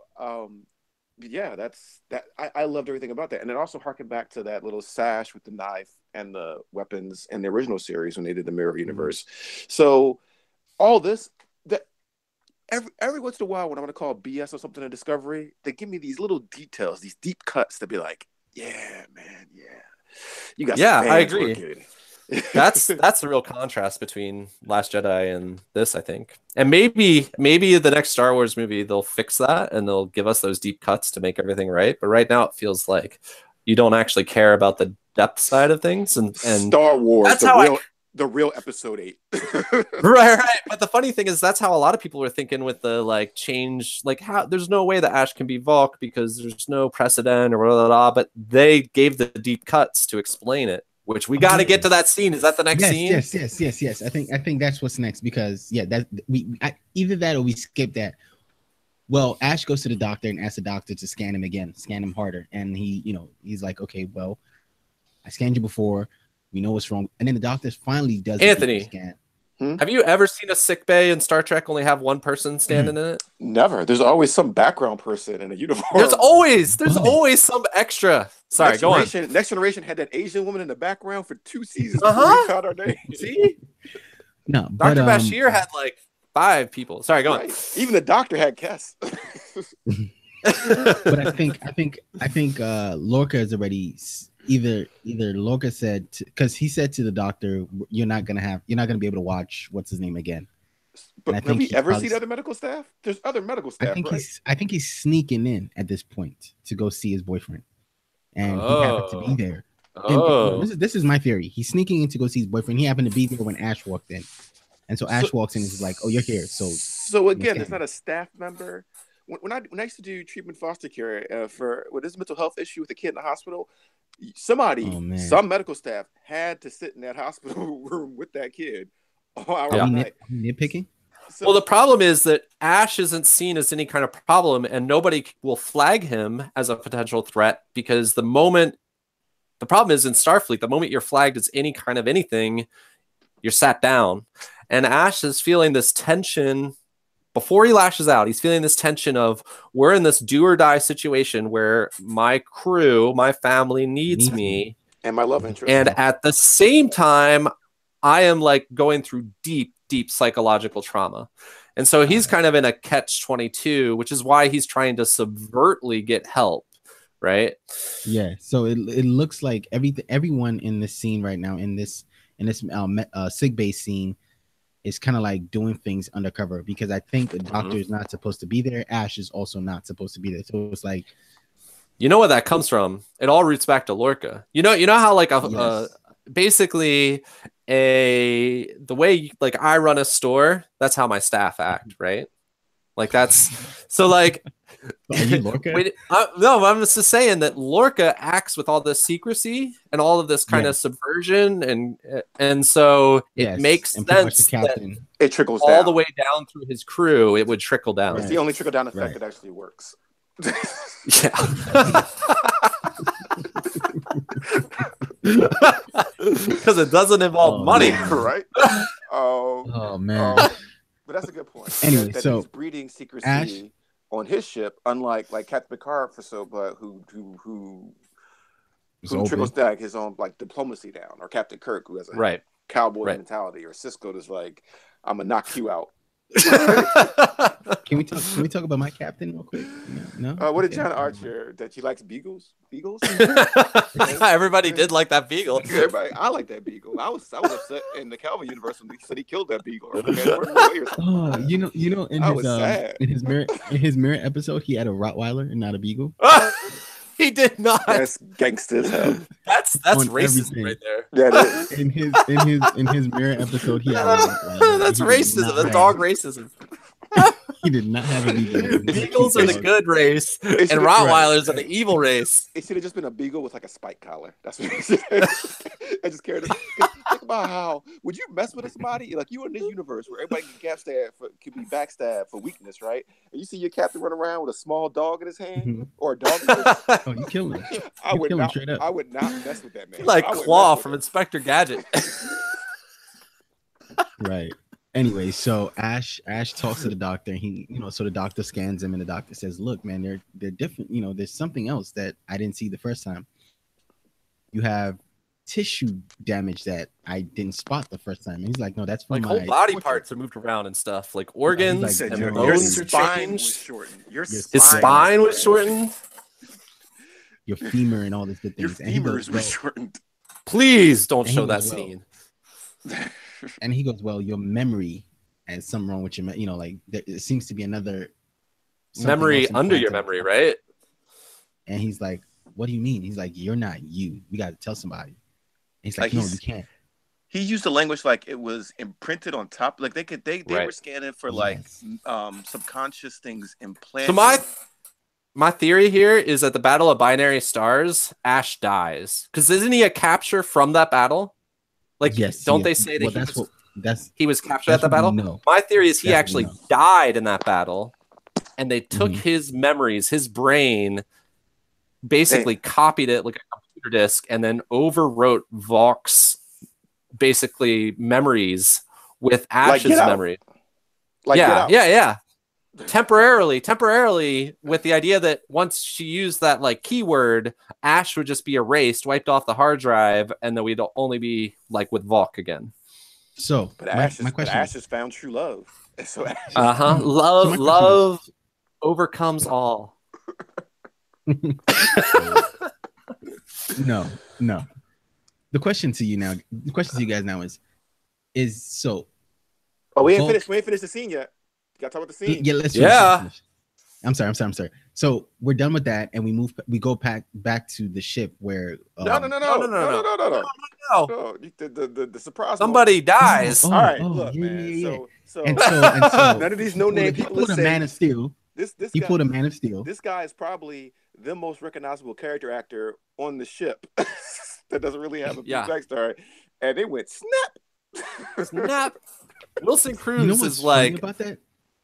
Speaker 1: yeah, that's that. I loved everything about that, and it also harkened back to that little sash with the knife and the weapons in the original series when they did the Mirror Universe. So all this, that every once in a while, when I'm going to call BS or something in Discovery, they give me these little details, these deep cuts to be like, yeah, man, you got.
Speaker 3: Yeah, I agree. That's the real contrast between Last Jedi and this, I think. And maybe the next Star Wars movie they'll fix that and they'll give us those deep cuts to make everything right. But right now it feels like you don't actually care about the depth side of things. And
Speaker 1: Star Wars, that's the real Episode 8.
Speaker 3: right. But the funny thing is that's how a lot of people are thinking with the like change, like how there's no way that Ash can be Vulk because there's no precedent or blah, blah, blah. But they gave the deep cuts to explain it. Which we got to get to that scene. Is that the next scene?
Speaker 2: Yes. I think that's what's next because either that or we skip that. Well, Ash goes to the doctor and asks the doctor to scan him harder, and he's like, okay, well, I scanned you before, we know what's wrong, and then the doctor finally does
Speaker 3: Anthony
Speaker 2: a scan.
Speaker 3: Have you ever seen a sick bay in Star Trek only have one person standing in it?
Speaker 1: Never. There's always some background person in a uniform.
Speaker 3: There's always some extra. Sorry, go on.
Speaker 1: Next Generation had that Asian woman in the background for 2 seasons.
Speaker 3: Uh-huh.
Speaker 1: We found her name.
Speaker 3: See?
Speaker 2: No,
Speaker 3: Dr. Bashir had like 5 people. Sorry, go on.
Speaker 1: Even the doctor had Kes.
Speaker 2: But I think Lorca is already either Lorca said because he said to the doctor, you're not gonna be able to watch what's his name again.
Speaker 1: But have we ever seen other medical staff? There's other medical staff.
Speaker 2: I think he's sneaking in at this point to go see his boyfriend, and he happened to be there. And this is my theory. He's sneaking in to go see his boyfriend. He happened to be there when Ash walked in, and so Ash walks in and is like, "Oh, you're here." So
Speaker 1: again, it's not a staff member. When I used to do treatment foster care for this mental health issue with a kid in the hospital, some medical staff had to sit in that hospital room with that kid all hour of the night.
Speaker 2: Nitpicking.
Speaker 3: Well, the problem is that Ash isn't seen as any kind of problem, and nobody will flag him as a potential threat because the problem is in Starfleet, the moment you're flagged as any kind of anything, you're sat down. And Ash is feeling this tension before he lashes out. He's feeling this tension of we're in this do or die situation where my crew, my family needs me.
Speaker 1: And my love interest.
Speaker 3: And at the same time, I am like going through deep psychological trauma. And so he's kind of in a catch-22, which is why he's trying to subvertly get help, right?
Speaker 2: Yeah. So it looks like everyone in this scene right now, in this sick bay scene, is kind of like doing things undercover because I think the doctor is not supposed to be there. Ash is also not supposed to be there. So it's like,
Speaker 3: you know where that comes from? It all roots back to Lorca. You know how like basically the way like I run a store, that's how my staff act, right? Like that's so like
Speaker 2: Are you Lorca?
Speaker 3: no, I'm just saying that Lorca acts with all this secrecy and all of this kind of
Speaker 2: Yes.
Speaker 3: subversion, and so it
Speaker 2: Yes,
Speaker 3: makes
Speaker 2: and pretty much
Speaker 3: sense
Speaker 2: the captain.
Speaker 3: that
Speaker 1: It trickles
Speaker 3: all
Speaker 1: down.
Speaker 3: the way down through his crew, it would trickle down.
Speaker 1: It's the only trickle down effect
Speaker 2: Right.
Speaker 1: that actually works.
Speaker 3: Yeah. Because it doesn't involve
Speaker 2: Oh,
Speaker 3: money.
Speaker 2: man.
Speaker 1: Right?
Speaker 2: Oh man.
Speaker 1: But that's a good point.
Speaker 2: Anyway,
Speaker 1: that
Speaker 2: so
Speaker 1: he's breeding secrecy
Speaker 2: Ash-
Speaker 1: on his ship, unlike like Captain Picard for but who
Speaker 2: It's open.
Speaker 1: trickles down his own like diplomacy down, or Captain Kirk who has a
Speaker 3: Right.
Speaker 1: cowboy
Speaker 3: Right.
Speaker 1: mentality, or Cisco that's like, I'm gonna knock you out.
Speaker 2: Can we talk about my captain real quick? No.
Speaker 1: What did
Speaker 2: Okay.
Speaker 1: John Archer that he likes beagles? Beagles?
Speaker 3: Everybody did like that beagle.
Speaker 1: Everybody, I like that beagle. I was upset in the Calvin universe when he said he killed that beagle. Or ran away or something.
Speaker 2: Oh, you know,
Speaker 1: I was sad.
Speaker 2: in his mirror episode, he had a Rottweiler and not a beagle.
Speaker 3: He did not.
Speaker 1: That's gangster as hell.
Speaker 3: That's
Speaker 2: On
Speaker 3: racism
Speaker 2: everything.
Speaker 3: right there.
Speaker 1: Yeah, it is.
Speaker 2: In his mirror episode, he had a Rottweiler.
Speaker 3: That's
Speaker 2: He did
Speaker 3: racism.
Speaker 2: not
Speaker 3: That's
Speaker 2: have-
Speaker 3: dog racism.
Speaker 2: He did not have a beagle.
Speaker 3: Beagles are the good race, and
Speaker 1: should've-
Speaker 3: Rottweilers are the evil race.
Speaker 1: It should have just been a beagle with like a spike collar. That's what it should have. I just cared. Think about how would you mess with somebody like you in this universe where everybody can be backstabbed for weakness, right? And you see your captain run around with a small dog in his hand
Speaker 2: Mhm.
Speaker 1: or a dog. Person,
Speaker 2: Oh, you killed him.
Speaker 1: I
Speaker 2: You
Speaker 1: would
Speaker 2: kill him
Speaker 1: not.
Speaker 2: straight up.
Speaker 1: I would not mess with that man.
Speaker 3: Like
Speaker 1: I wouldn't
Speaker 3: Claw
Speaker 1: mess with
Speaker 3: from
Speaker 1: him.
Speaker 3: Inspector Gadget.
Speaker 2: Right. Anyway, so Ash talks to the doctor, and so the doctor scans him, and the doctor says, "Look, man, they're different. There's something else that I didn't see the first time. You have tissue damage that I didn't spot the first time." And he's like, "No, that's from
Speaker 3: Like
Speaker 2: my
Speaker 3: whole body parts are moved around and stuff, like organs
Speaker 2: like,
Speaker 1: Said
Speaker 3: and
Speaker 2: your
Speaker 3: bones are
Speaker 1: spine was
Speaker 3: changed.
Speaker 1: shortened. Your
Speaker 2: His
Speaker 3: His spine was shortened.
Speaker 2: your femur and all these good
Speaker 1: Your
Speaker 2: things." And he goes,
Speaker 1: femurs were shortened.
Speaker 3: Please don't
Speaker 2: And he
Speaker 3: show that
Speaker 2: was well.
Speaker 3: scene.
Speaker 2: and he goes, "Well, your memory has something wrong with your, like it seems to be another something
Speaker 3: Memory
Speaker 2: else
Speaker 3: under your
Speaker 2: implanted."
Speaker 3: memory, right?
Speaker 2: And he's like, "What do you mean?" He's like, "You're not you. We got to tell somebody." And he's like,
Speaker 1: Like,
Speaker 2: "No,
Speaker 1: he's-
Speaker 2: you can't."
Speaker 1: He used the language like it was imprinted on top. Like they
Speaker 3: Right.
Speaker 1: were scanning for like
Speaker 2: Yes.
Speaker 1: subconscious things implanted.
Speaker 3: So my theory here is at the Battle of Binary Stars, Ash dies because isn't he a capture from that battle? Like,
Speaker 2: Yes,
Speaker 3: don't
Speaker 2: he
Speaker 3: they
Speaker 2: is.
Speaker 3: say that
Speaker 2: Well,
Speaker 3: he was captured at
Speaker 2: that's
Speaker 3: the
Speaker 2: what
Speaker 3: battle?
Speaker 2: we know.
Speaker 3: My theory is he
Speaker 2: That's
Speaker 3: actually
Speaker 2: what we know.
Speaker 3: died in that battle, and they took
Speaker 2: Mhm.
Speaker 3: his memories, his brain, basically copied it like a computer disk, and then overwrote Vox's basically memories with Ash's
Speaker 1: Get Out.
Speaker 3: memory.
Speaker 1: Like, Get Out.
Speaker 3: yeah. Temporarily, with the idea that once she used that like keyword, Ash would just be erased, wiped off the hard drive, and then we'd only be like with Vok again.
Speaker 2: So
Speaker 1: But
Speaker 2: my
Speaker 1: Ash
Speaker 2: question
Speaker 1: has found true love. And so Ash,
Speaker 3: Uh-huh.
Speaker 2: So my
Speaker 3: Love
Speaker 2: question
Speaker 3: overcomes all.
Speaker 2: no. The question to you guys now is so
Speaker 1: we ain't
Speaker 2: Volk-
Speaker 1: finished. We ain't finished the scene yet. You gotta talk about the scene.
Speaker 2: yeah, let's
Speaker 3: Yeah.
Speaker 2: finish. I'm sorry. So we're done with that, and we go back to the ship where
Speaker 1: No.
Speaker 3: No.
Speaker 1: The surprise.
Speaker 3: Somebody dies.
Speaker 2: Oh,
Speaker 1: All right,
Speaker 2: oh,
Speaker 1: look,
Speaker 2: yeah,
Speaker 1: man.
Speaker 2: yeah, yeah.
Speaker 1: So
Speaker 2: and so
Speaker 1: none of these no-name
Speaker 2: he
Speaker 1: people
Speaker 2: pulled
Speaker 1: are
Speaker 2: a
Speaker 1: saying
Speaker 2: Man of Steel.
Speaker 1: this
Speaker 2: He
Speaker 1: guy,
Speaker 2: pulled a Man of Steel.
Speaker 1: This guy is probably the most recognizable character actor on the ship that doesn't really have a big
Speaker 3: Yeah.
Speaker 1: backstory, and it went snap.
Speaker 3: Snap. Wilson Cruz
Speaker 2: You know what's
Speaker 3: is
Speaker 2: funny
Speaker 3: like
Speaker 2: about that?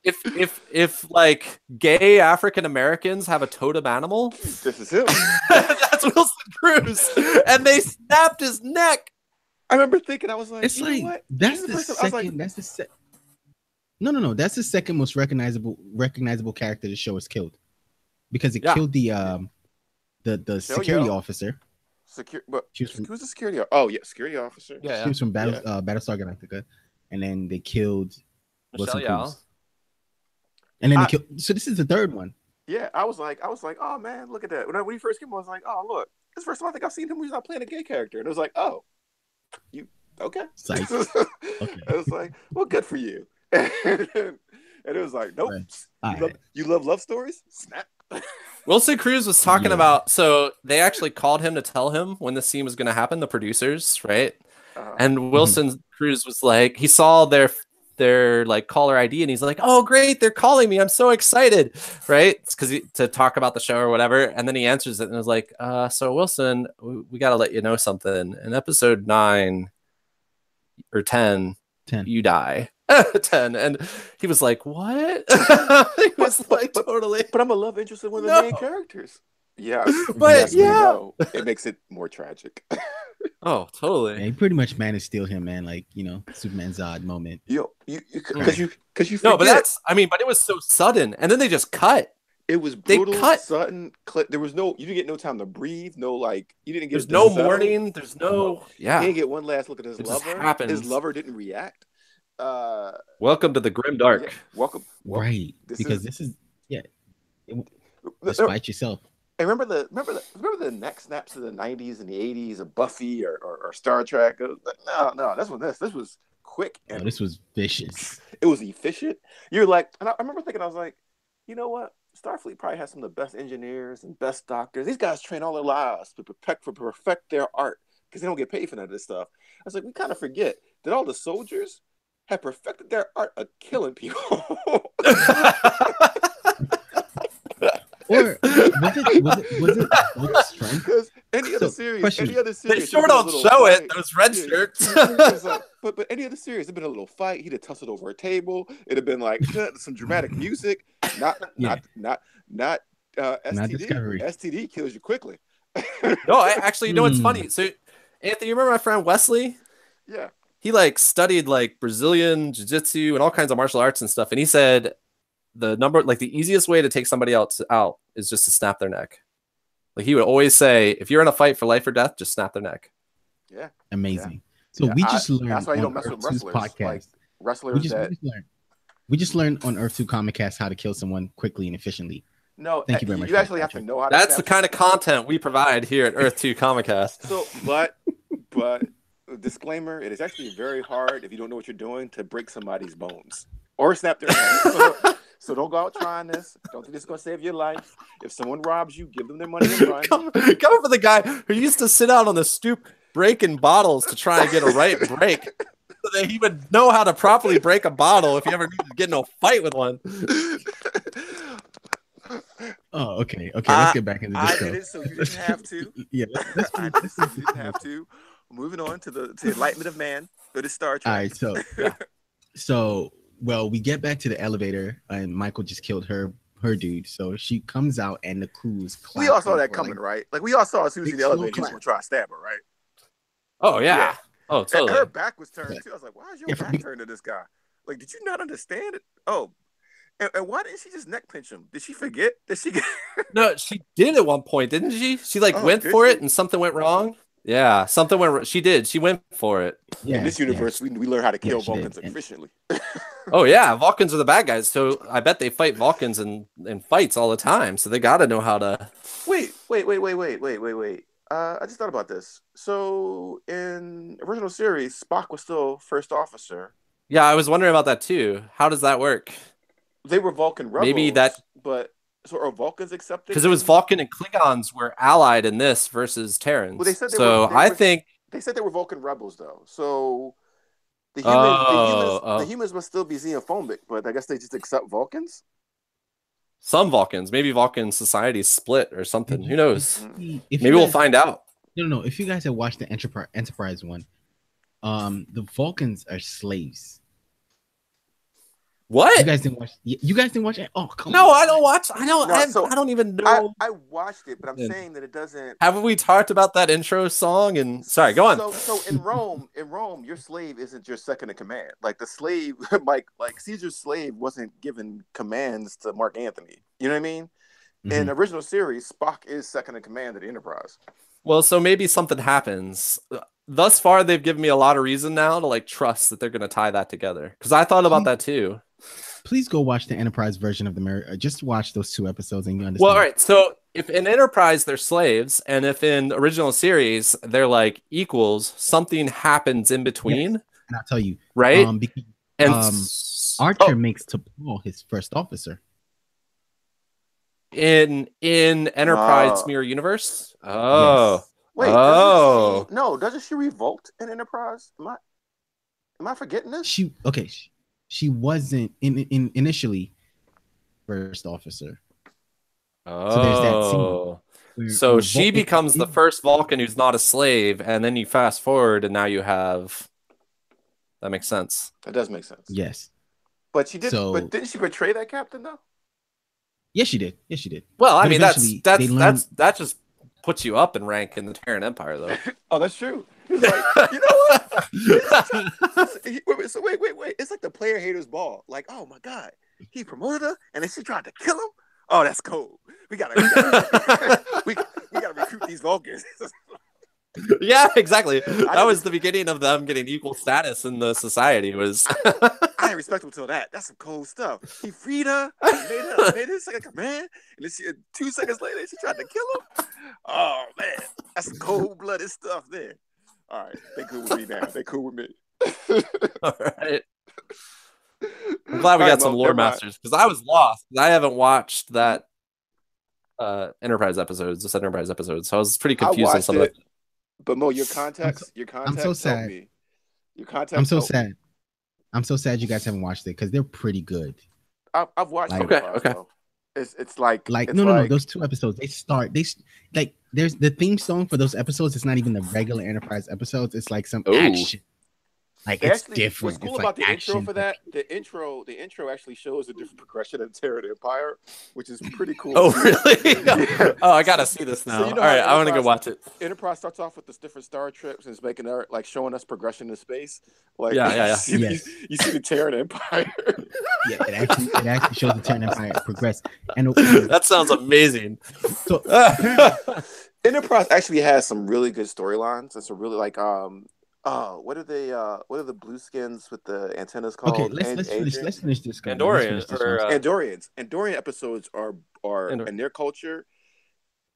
Speaker 3: if like gay African Americans have a totem animal,
Speaker 1: This is him.
Speaker 3: that's Wilson Cruz, and they snapped his neck.
Speaker 1: I remember thinking, I was like,
Speaker 2: It's
Speaker 1: you know
Speaker 2: like
Speaker 1: what?
Speaker 2: that's
Speaker 1: This
Speaker 2: the
Speaker 1: is first time- I was
Speaker 2: second.
Speaker 1: like,
Speaker 2: That's the second. No. That's the second most recognizable character the show has killed, because it
Speaker 3: Yeah.
Speaker 2: killed the security
Speaker 1: Yo.
Speaker 2: officer.
Speaker 1: But
Speaker 2: She was from-
Speaker 1: who's the security? Oh yeah, security officer.
Speaker 3: Yeah,
Speaker 2: She was from
Speaker 1: Yeah.
Speaker 2: Battlestar Galactica, and then they killed
Speaker 3: Michelle
Speaker 2: Wilson
Speaker 3: Yeoh.
Speaker 2: Cruz. And then
Speaker 1: I-
Speaker 2: they killed. So this is the third one.
Speaker 1: Yeah, I was like, oh man, look at that. When he first came, I was like, oh look, this is the first time I think I've seen him when he's not playing a gay character, and it was like, oh, you okay?
Speaker 2: Psych.
Speaker 1: Okay. I was like, well, good for you. And it was like, nope.
Speaker 2: Right.
Speaker 1: You
Speaker 2: All
Speaker 1: love,
Speaker 2: right.
Speaker 1: you love love stories? Snap.
Speaker 3: Wilson Cruz was talking
Speaker 2: Yeah.
Speaker 3: about, so they actually called him to tell him when the scene was going to happen, the producers, right? And Wilson Cruz was like, he saw their like caller ID, and he's like, "Oh, great, they're calling me! I'm so excited!" Right? It's because to talk about the show or whatever. And then he answers it and was like, "So Wilson, we got to let you know something. In episode 9 or 10,
Speaker 2: 10.
Speaker 3: you die." 10, and he was like, "What?" He was like, "Totally."
Speaker 1: But I'm a love interest in one of the main characters. Yeah,
Speaker 3: But
Speaker 1: it makes it more tragic.
Speaker 3: Oh, totally.
Speaker 2: Yeah, he pretty much managed to steal him, man. Like, you know, Superman Zod moment.
Speaker 1: Because you forget.
Speaker 3: No, but that's, I mean, but it was so sudden, and then they just cut.
Speaker 1: It was brutal, sudden. There was no, you didn't get no time to breathe. No, like, you didn't get.
Speaker 3: There's no warning. There's no, yeah.
Speaker 1: He didn't get one last look at his lover. His lover didn't react.
Speaker 3: Welcome to the grim dark.
Speaker 1: Yeah, welcome.
Speaker 2: Right, because this is despite yourself.
Speaker 1: And remember the neck snaps of the 90s and the 80s of Buffy or Star Trek. No, this was quick and
Speaker 2: this was vicious.
Speaker 1: It was efficient. You're like, and I remember thinking, I was like, you know what? Starfleet probably has some of the best engineers and best doctors. These guys train all their lives to perfect their art because they don't get paid for none of this stuff. I was like, we kind of forget that all the soldiers have perfected their art of killing people.
Speaker 2: Or was it strength?
Speaker 1: Because any other series,
Speaker 3: they sure don't show it. Those red shirts.
Speaker 1: But any other series, it'd been a little fight. He'd have tussled over a table. It'd have been like some dramatic music. Not STD.
Speaker 2: Discovery.
Speaker 1: STD kills you quickly.
Speaker 3: No, actually, you know what's funny? So, Anthony, you remember my friend Wesley?
Speaker 1: Yeah.
Speaker 3: He like studied like Brazilian jiu-jitsu and all kinds of martial arts and stuff, and he said the easiest way to take somebody else out is just to snap their neck. Like he would always say, if you're in a fight for life or death, just snap their neck.
Speaker 1: Yeah.
Speaker 2: Amazing. So we just learned.
Speaker 1: That's why you don't mess with wrestlers.
Speaker 2: Podcast.
Speaker 1: Like wrestlers
Speaker 2: we just learned on Earth 2 Comicast how to kill someone quickly and efficiently.
Speaker 1: No,
Speaker 2: thank you very much.
Speaker 1: You actually have to know how to.
Speaker 3: That's the kind of content we provide here at Earth 2 Comicast.
Speaker 1: So, but disclaimer: it is actually very hard if you don't know what you're doing to break somebody's bones or snap their neck. So don't go out trying this. Don't think this is going to save your life. If someone robs you, give them their money and run.
Speaker 3: Coming for the guy who used to sit out on the stoop breaking bottles to try and get a right break. So that he would know how to properly break a bottle if he ever needed to get in a fight with one.
Speaker 2: Oh, okay. Let's get back into this.
Speaker 1: I did it, so you didn't have to.
Speaker 2: Yeah,
Speaker 1: I did it, so you didn't have to. Moving on to the Enlightenment of Man. Go to Star Trek.
Speaker 2: All right, so well, we get back to the elevator, and Michael just killed her dude. So she comes out, and the crew's
Speaker 1: we all saw that coming, right? Like we all saw as soon as the elevator, he's gonna try to stab her, right?
Speaker 3: Oh yeah. Oh, totally.
Speaker 1: And her back was turned too. I was like, why is your back turned to this guy? Like, did you not understand it? Oh, and why didn't she just neck pinch him? Did she forget? Did she get?
Speaker 3: No, she did at one point, didn't she? She went for it, and something went wrong. Yeah, something went. She did. She went for it.
Speaker 1: Yeah, in this universe, we learn how to kill Vulcans efficiently.
Speaker 3: Oh yeah, Vulcans are the bad guys. So I bet they fight Vulcans in fights all the time. So they got to know how to.
Speaker 1: Wait. I just thought about this. So in original series, Spock was still first officer.
Speaker 3: Yeah, I was wondering about that too. How does that work?
Speaker 1: They were Vulcan rebels.
Speaker 3: Maybe that.
Speaker 1: But so are Vulcans accepted?
Speaker 3: Because it was Vulcan and Klingons were allied in this versus Terrans. Well, they said
Speaker 1: they said they were Vulcan rebels though. So the humans must still be xenophobic, but I guess they just accept Vulcans.
Speaker 3: Some Vulcans, maybe Vulcan society split or something. Who knows? Maybe we'll find out.
Speaker 2: No. If you guys have watched the Enterprise one, the Vulcans are slaves.
Speaker 3: What?
Speaker 2: You guys didn't watch? You guys didn't watch it? Oh, come on.
Speaker 3: No, I don't watch. I don't even know.
Speaker 1: I watched it, but I'm saying that it doesn't.
Speaker 3: Haven't we talked about that intro song? And sorry, go on.
Speaker 1: So in Rome, your slave isn't your second in command. Like the slave, like Caesar's slave wasn't given commands to Mark Antony. You know what I mean? Mm-hmm. In the original series, Spock is second in command of the Enterprise.
Speaker 3: Well, so maybe something happens. Thus far, they've given me a lot of reason now to trust that they're going to tie that together. Because I thought about that too.
Speaker 2: Please go watch the Enterprise version of the just watch those 2 episodes and you understand.
Speaker 3: Well, all right. So if in Enterprise they're slaves, and if in the original series they're like equals, something happens in between. Yes.
Speaker 2: And I'll tell you,
Speaker 3: right?
Speaker 2: Because Archer makes T'Pol his first officer.
Speaker 3: in Enterprise Mirror Universe. Oh,
Speaker 2: Yes.
Speaker 1: Wait,
Speaker 3: oh,
Speaker 1: doesn't she revolt in Enterprise? Am I forgetting this?
Speaker 2: She wasn't in initially first officer. So there's that scene.
Speaker 3: So she becomes the first Vulcan who's not a slave, and then you fast forward, and now you have. That makes sense.
Speaker 1: That does make sense.
Speaker 2: Yes.
Speaker 1: But she did. But didn't she betray that captain though?
Speaker 2: Yes, she did. Yes, she did.
Speaker 3: Well, I
Speaker 2: But
Speaker 3: mean,
Speaker 2: eventually
Speaker 3: that just puts you up in rank in the Terran Empire, though.
Speaker 1: Oh, that's true. He's like, you know what? So wait. It's like the player haters ball. Like, oh my god, he promoted her, and then she tried to kill him. Oh, that's cold. We gotta recruit these Vulcans.
Speaker 3: Yeah, exactly. That was the beginning of them getting equal status in the society. Was
Speaker 1: I didn't respect him until that. That's some cold stuff. He freed her, made her like a man, and then 2 seconds later she tried to kill him. Oh man, that's some cold-blooded stuff there. All right, they cool with me now. They cool with me.
Speaker 3: All right. I'm glad we got some lore masters because I was lost. I haven't watched that Enterprise episodes, just Enterprise episodes, so I was pretty confused on some of it.
Speaker 1: But Mo, your context.
Speaker 2: I'm so sad.
Speaker 1: Me. Your context.
Speaker 2: I'm so sad. I'm so sad you guys haven't watched it because they're pretty good.
Speaker 1: I've watched.
Speaker 2: Like,
Speaker 3: okay.
Speaker 1: Though. It's like
Speaker 2: no. Those 2 episodes, there's the theme song for those episodes. It's not even the regular Enterprise episodes. It's like some action. Like it's different.
Speaker 1: What's cool
Speaker 2: it's
Speaker 1: about
Speaker 2: like
Speaker 1: the
Speaker 2: action.
Speaker 1: intro for that? The intro actually shows a different progression of Terran Empire, which is pretty cool.
Speaker 3: Oh, really? Oh, I gotta see this now.
Speaker 1: So you know
Speaker 3: all right, I want to go watch it.
Speaker 1: Enterprise starts off with this different star trips and it's making like showing us progression in space. Like
Speaker 3: yeah.
Speaker 1: You see the Terran Empire.
Speaker 2: Yeah, it actually shows the Terran Empire progress. And
Speaker 3: that sounds amazing.
Speaker 2: So
Speaker 1: Enterprise actually has some really good storylines and some really like what are the blue skins with the antennas called?
Speaker 2: Okay, let's finish this.
Speaker 3: Andorians.
Speaker 1: Andorian episodes are in their culture.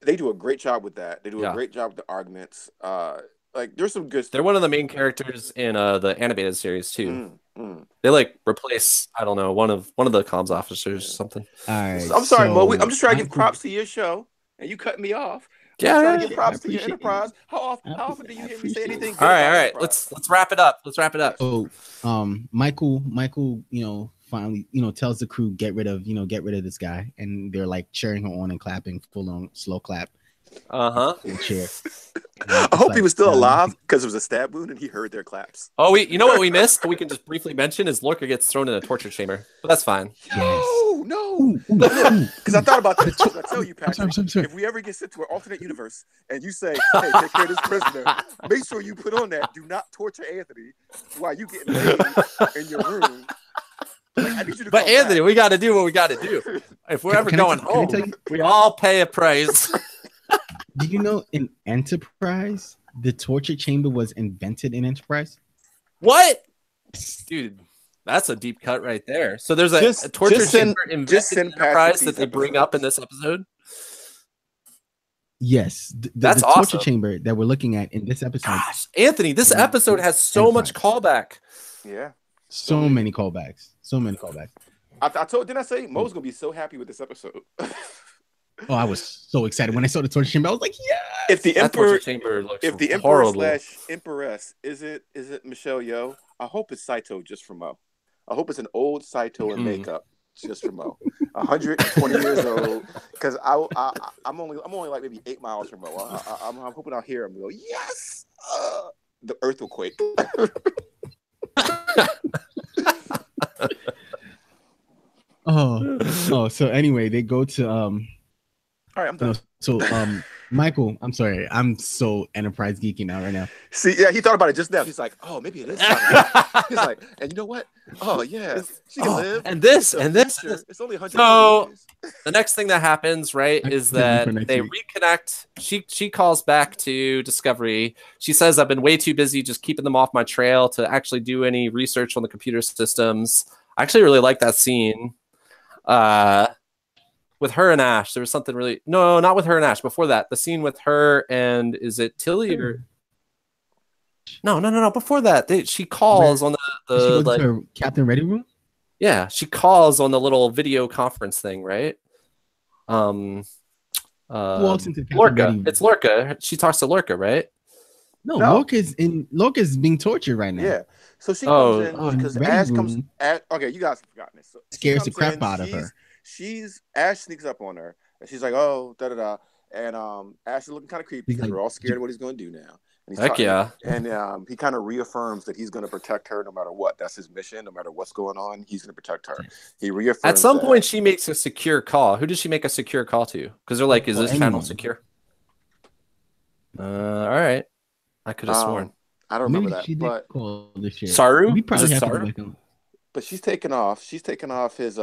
Speaker 1: They do a great job with that. They do a great job with the arguments. Like there's some good.
Speaker 3: They're one of the main characters in the animated series too. They like replace one of the comms officers or something.
Speaker 2: All right,
Speaker 1: I'm sorry, Mo. I'm just trying to give props to your show, and you cutting me off.
Speaker 3: Yeah,
Speaker 1: trying to give props to your Enterprise. How often do you hear me say anything?
Speaker 3: All right. Let's wrap it up.
Speaker 2: So, Michael, finally, tells the crew get rid of this guy, and they're like cheering her on and clapping, full on slow clap. Cheer.
Speaker 1: I hope he was still alive because it was a stab wound and he heard their claps.
Speaker 3: Oh, you know what we missed? We can just briefly mention is Lorca gets thrown in a torture chamber, but that's fine.
Speaker 1: No, because I thought about this. I tell you, Patrick,
Speaker 2: I'm sorry.
Speaker 1: if we ever get sent to an alternate universe and you say, "Hey, take care of this prisoner," make sure you put on that. Do not torture Anthony while you getting laid in your room.
Speaker 3: But Anthony, we got to do what we got to do. If we're ever going home, we all pay a price.
Speaker 2: Do you know in Enterprise, the torture chamber was invented in Enterprise?
Speaker 3: What? Dude, that's a deep cut right there. So there's a torture chamber invented in Enterprise that they bring up in this episode?
Speaker 2: Yes.
Speaker 3: That's
Speaker 2: the
Speaker 3: awesome.
Speaker 2: torture chamber that we're looking at in this episode.
Speaker 3: Gosh, Anthony, this episode has so much callback.
Speaker 1: Yeah.
Speaker 2: So many callbacks.
Speaker 1: Didn't I say Mo's going to be so happy with this episode?
Speaker 2: Oh, I was so excited when I saw the torture chamber. I was like, yeah.
Speaker 1: If the Emperor
Speaker 3: horrible.
Speaker 1: / Empress isn't Michelle Yeoh, I hope it's Saito just for Mo. I hope it's an old Saito in makeup just for Mo. 120 years old. Because I'm only like maybe 8 miles from Mo. I'm hoping I'll hear him go, yes. The earth will quake.
Speaker 2: So anyway, they go to
Speaker 1: all right, I'm done.
Speaker 2: So Michael, I'm sorry, I'm so Enterprise geeky now right now.
Speaker 1: See, yeah, he thought about it just now. He's like, oh, maybe it is. He's like, and you know what? Oh yeah, she can live.
Speaker 3: And this.
Speaker 1: It's only 100 years.
Speaker 3: The next thing that happens, right, is that they reconnect. She calls back to Discovery. She says, I've been way too busy just keeping them off my trail to actually do any research on the computer systems. I actually really like that scene. With her and Ash, there was something really... No, not with her and Ash. Before that, the scene with her and... Is it Tilly or... No. Before that, she calls on the
Speaker 2: like her Captain Ready room?
Speaker 3: Yeah, she calls on the little video conference thing, right?
Speaker 2: walks into the castle
Speaker 3: Lorca.
Speaker 2: ready.
Speaker 3: It's Lorca. She talks to Lorca, right?
Speaker 2: No,
Speaker 1: No.
Speaker 2: Lorca's being tortured right now.
Speaker 1: Yeah. So she
Speaker 3: Oh.
Speaker 1: comes in
Speaker 2: Oh,
Speaker 1: because
Speaker 2: ready
Speaker 1: Ash comes.
Speaker 2: room.
Speaker 1: Okay, you guys have forgotten this. So she
Speaker 2: Scares the
Speaker 1: comes
Speaker 2: crap
Speaker 1: in,
Speaker 2: out of her.
Speaker 1: She's Ash sneaks up on her and she's like, "Oh, da da da," and Ash is looking kind of creepy
Speaker 2: He's
Speaker 1: because
Speaker 2: like,
Speaker 1: we're all scared of what he's going to do now. And he's
Speaker 3: Heck
Speaker 1: talking,
Speaker 3: yeah.
Speaker 1: and he kind of reaffirms that he's going to protect her no matter what. That's his mission. No matter what's going on, he's going to protect her. He reaffirms.
Speaker 3: At some
Speaker 1: that.
Speaker 3: point, she makes a secure call. Who does she make a secure call to? Because they're like, "Is this channel
Speaker 2: anyone.
Speaker 3: secure?" All right. I could have sworn.
Speaker 1: I don't remember
Speaker 2: Maybe
Speaker 1: that,
Speaker 2: she did
Speaker 1: but
Speaker 2: call this shit.
Speaker 3: Saru?
Speaker 2: We
Speaker 3: Is
Speaker 2: probably
Speaker 3: it
Speaker 2: have to
Speaker 3: Saru?
Speaker 2: go back on.
Speaker 1: but she's taken off. She's taken off his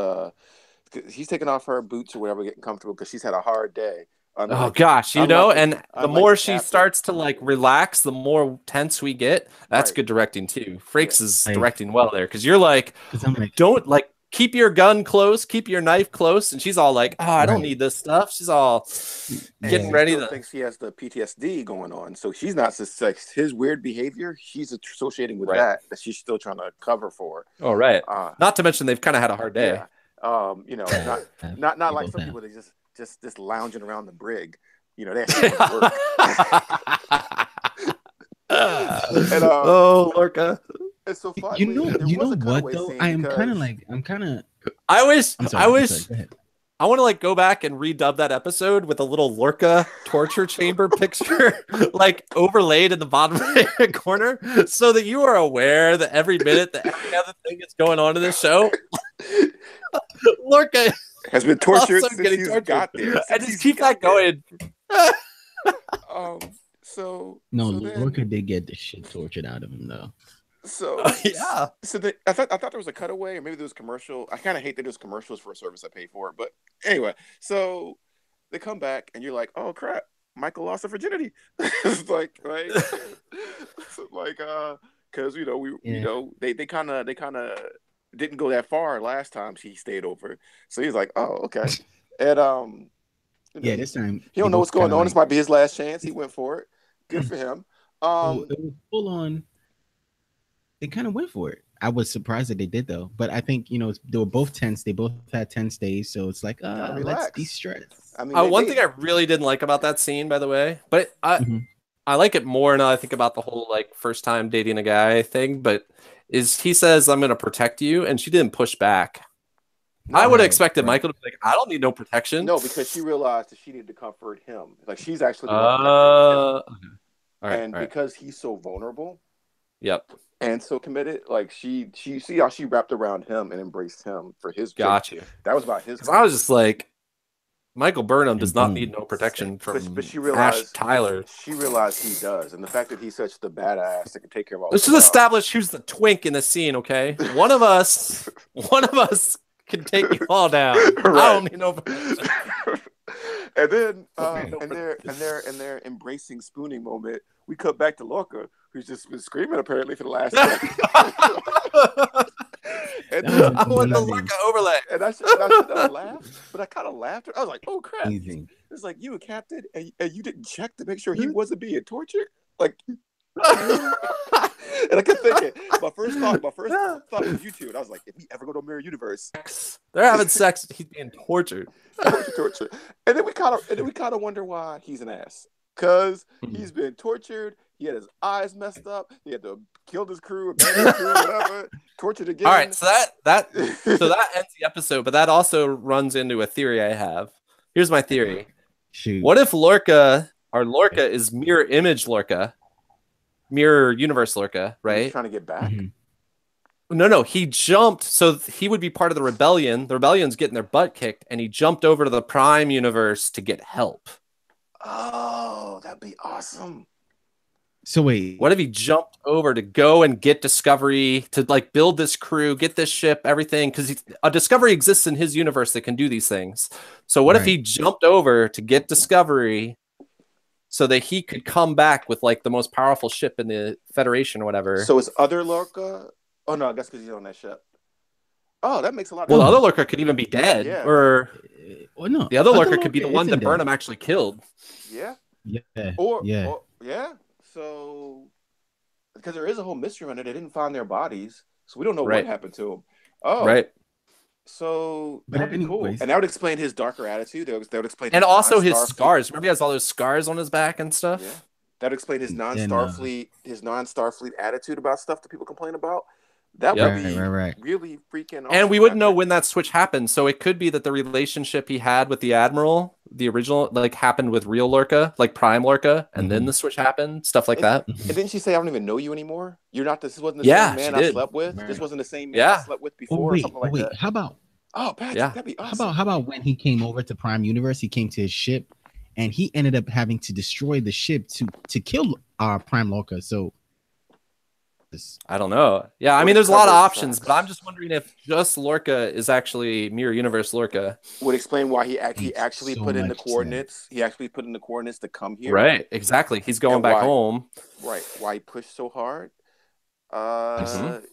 Speaker 1: he's taken off her boots or whatever, getting comfortable because she's had a hard day.
Speaker 3: Oh gosh, you know, and the
Speaker 1: unlike
Speaker 3: more
Speaker 1: the
Speaker 3: she
Speaker 1: captain.
Speaker 3: starts to like relax, the more tense we get. That's
Speaker 1: Right.
Speaker 3: good directing too. Frakes is
Speaker 2: Right.
Speaker 3: directing well there because you're like,
Speaker 2: 'Cause I'm like,
Speaker 3: don't like keep your gun close, keep your knife close, and she's all like, "Oh, I don't
Speaker 2: Right.
Speaker 3: need this stuff." She's all
Speaker 1: And
Speaker 3: getting
Speaker 1: she
Speaker 3: ready
Speaker 1: still
Speaker 3: to.
Speaker 1: thinks he has the PTSD going on, so she's not just like his weird behavior. She's associating with
Speaker 3: Right.
Speaker 1: that she's still trying to cover for.
Speaker 3: Oh right.
Speaker 1: Uh,
Speaker 3: Not to mention they've kind of had a hard day.
Speaker 1: yeah. You know, not
Speaker 2: they
Speaker 1: like
Speaker 2: both
Speaker 1: some
Speaker 2: have.
Speaker 1: people that just lounging around the brig. You know, they actually go to work. And,
Speaker 3: oh, Lorca.
Speaker 1: It's so funny.
Speaker 2: You know
Speaker 1: There was a
Speaker 2: what
Speaker 1: cutaway
Speaker 2: though?
Speaker 1: scene
Speaker 2: I am
Speaker 1: because-
Speaker 2: kind of like, I'm kind of.
Speaker 3: I wish.
Speaker 2: I'm sorry.
Speaker 3: I
Speaker 2: I'm
Speaker 3: wish.
Speaker 2: sorry, go ahead.
Speaker 3: I want to like go back and redub that episode with a little Lorca torture chamber picture, like overlaid in the bottom right corner, so that you are aware that every minute that every other thing that's going on in this show, Lorca
Speaker 1: has been tortured
Speaker 3: also
Speaker 1: since
Speaker 3: getting
Speaker 1: he's
Speaker 3: tortured.
Speaker 1: got there.
Speaker 3: And
Speaker 1: Since
Speaker 3: just
Speaker 1: he's
Speaker 3: keep
Speaker 1: got
Speaker 3: that going.
Speaker 1: there. So
Speaker 2: No,
Speaker 1: so then-
Speaker 2: Lorca did get the shit tortured out of him though.
Speaker 1: So
Speaker 3: Yeah.
Speaker 1: So I thought there was a cutaway, or maybe there was commercial. I kind of hate that there's commercials for a service I pay for, but anyway. So they come back, and you're like, "Oh crap, Michael lost her virginity." It's like, right? Like, because they kind of didn't go that far last time he stayed over. So he's like, "Oh, okay," and
Speaker 2: Yeah, this time
Speaker 1: he don't know what's going on.
Speaker 2: Like,
Speaker 1: This might be his last chance. He went for it. Good for him.
Speaker 2: it was full on. They kind of went for it. I was surprised that they did though, but I think they were both tense. They both had tense days, so it's like, let's
Speaker 1: relax.
Speaker 2: de-stress.
Speaker 1: I mean,
Speaker 3: One thing I really didn't like about that scene, by the way, but I like it more now. I think about the whole like first time dating a guy thing, but is he says, "I'm going to protect you," and she didn't push back. I would have expected Michael to be like, "I don't need no protection."
Speaker 1: No, because she realized that she needed to comfort him. Like she's actually the one protecting him.
Speaker 3: All right,
Speaker 1: And because he's so vulnerable
Speaker 3: yep,
Speaker 1: and so committed, like she see how she wrapped around him and embraced him for his.
Speaker 3: got you.
Speaker 1: That was about his.
Speaker 3: 'Cause I was just like, Michael Burnham does not need no protection from
Speaker 1: But she realized
Speaker 3: Ash Tyler.
Speaker 1: She realized he does, and the fact that he's such the badass that can take care of all.
Speaker 3: Let's just establish who's the twink in the scene, okay? One of us can take you all down. I don't need no protection.
Speaker 1: And then in their embracing spooning moment, we cut back to Lorca, who's just been screaming apparently for the last. And then,
Speaker 3: I want the Lorca overlay.
Speaker 1: and I should have laughed, but I kind of laughed. I was like, "Oh crap!"
Speaker 2: Amazing.
Speaker 1: It's like you a captain, and you didn't check to make sure he wasn't being tortured. Like, and I kept thinking, my first thought was you two, and I was like, if we ever go to a mirror universe,
Speaker 3: They're having sex. He's being tortured.
Speaker 1: torture. And then we kind of wonder why he's an ass, because he's been tortured. He had his eyes messed up. He had to kill his crew, abandon his crew, whatever. Tortured again.
Speaker 3: All right, so that ends the episode, but that also runs into a theory I have. Here's my theory.
Speaker 2: Shoot.
Speaker 3: What if Lorca is mirror image Lorca, mirror universe Lorca,
Speaker 1: He's
Speaker 3: right?
Speaker 1: trying to get back.
Speaker 3: No, he jumped, so he would be part of the rebellion. The rebellion's getting their butt kicked, and he jumped over to the Prime universe to get help.
Speaker 1: Oh, that'd be awesome.
Speaker 2: So wait,
Speaker 3: What if he jumped over to go and get Discovery to like build this crew, get this ship, everything? Because a Discovery exists in his universe that can do these things. So what if
Speaker 2: Right.
Speaker 3: he jumped over to get Discovery so that he could come back with like the most powerful ship in the Federation or whatever?
Speaker 1: So is other Lorca? Oh no, I guess because he's on that ship. Oh, that makes a lot.
Speaker 3: Well, the
Speaker 1: of
Speaker 3: other Lorca could even be dead,
Speaker 1: Yeah.
Speaker 3: or
Speaker 2: well, no,
Speaker 3: the other Lorca could be the
Speaker 2: Lorca
Speaker 3: one that
Speaker 2: isn't dead.
Speaker 3: Burnham actually killed.
Speaker 1: Yeah.
Speaker 2: Yeah,
Speaker 1: Or
Speaker 2: yeah.
Speaker 1: yeah. So because there is a whole mystery on it, they didn't find their bodies, so we don't know
Speaker 3: Right.
Speaker 1: what happened to them. Oh,
Speaker 3: Right.
Speaker 1: So
Speaker 2: But
Speaker 1: that'd be cool,
Speaker 2: anyways,
Speaker 1: and that would explain his darker attitude. That would explain
Speaker 3: And
Speaker 1: his
Speaker 3: also his
Speaker 1: non-Starfleet.
Speaker 3: scars. Remember, he has all those scars on his back and stuff.
Speaker 1: Yeah, that would explain his
Speaker 2: and
Speaker 1: non-Starfleet attitude about stuff that people complain about. That
Speaker 3: Yep.
Speaker 1: would be
Speaker 2: right.
Speaker 1: really freaking awesome.
Speaker 3: And we wouldn't know when that switch happened, so it could be that the relationship he had with the Admiral, the original, like happened with real Lorca, like Prime Lorca, and then the switch happened, stuff like that.
Speaker 1: And didn't she say, "I don't even know you anymore. You're not. This wasn't the
Speaker 3: Yeah,
Speaker 1: same man
Speaker 3: she
Speaker 1: I
Speaker 3: did.
Speaker 1: slept with.
Speaker 2: Right.
Speaker 1: This wasn't the same man
Speaker 3: Yeah.
Speaker 1: I slept with before, or something like that."
Speaker 2: How about
Speaker 1: Patrick,
Speaker 3: Yeah.
Speaker 1: that'd be awesome.
Speaker 2: how about when he came over to Prime Universe? He came to his ship, and he ended up having to destroy the ship to kill our Prime Lorca. So,
Speaker 3: I don't know. Yeah, I
Speaker 1: Would
Speaker 3: mean,
Speaker 1: it
Speaker 3: there's a lot of
Speaker 1: cover
Speaker 3: options,
Speaker 1: tracks?
Speaker 3: but I'm just wondering if just Lorca is actually Mirror Universe Lorca.
Speaker 1: Would explain why he
Speaker 2: Makes
Speaker 1: actually
Speaker 2: so
Speaker 1: put in the
Speaker 2: much
Speaker 1: coordinates. He actually put in the coordinates to come here.
Speaker 3: Right, exactly. He's going
Speaker 1: And
Speaker 3: back
Speaker 1: why?
Speaker 3: home.
Speaker 1: Right. Why he pushed so hard.
Speaker 3: Mhm.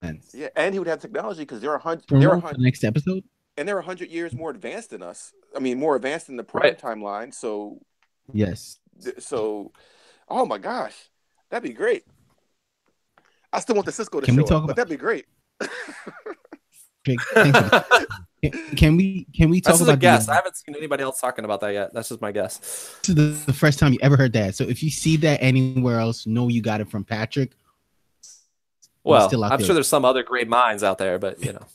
Speaker 2: sense.
Speaker 1: Yeah, and he would have technology because they're
Speaker 2: Promo for the next episode.
Speaker 1: and they're 100 years more advanced than us. I mean, more advanced than the Prime
Speaker 3: Right.
Speaker 1: timeline. So,
Speaker 2: Yes.
Speaker 1: oh my gosh, that'd be great. I still want the Cisco to
Speaker 2: Can we
Speaker 1: show
Speaker 2: talk
Speaker 1: up, but
Speaker 2: about-
Speaker 1: that'd be great.
Speaker 2: Thanks for- Can we talk
Speaker 3: That's just
Speaker 2: about
Speaker 3: a guess.
Speaker 2: the,
Speaker 3: I haven't seen anybody else talking about that yet. That's just my guess.
Speaker 2: this is the first time you ever heard that. So if you see that anywhere else, know you got it from Patrick.
Speaker 3: Well,
Speaker 2: still out
Speaker 3: I'm
Speaker 2: there.
Speaker 3: sure there's some other great minds out there, but you know.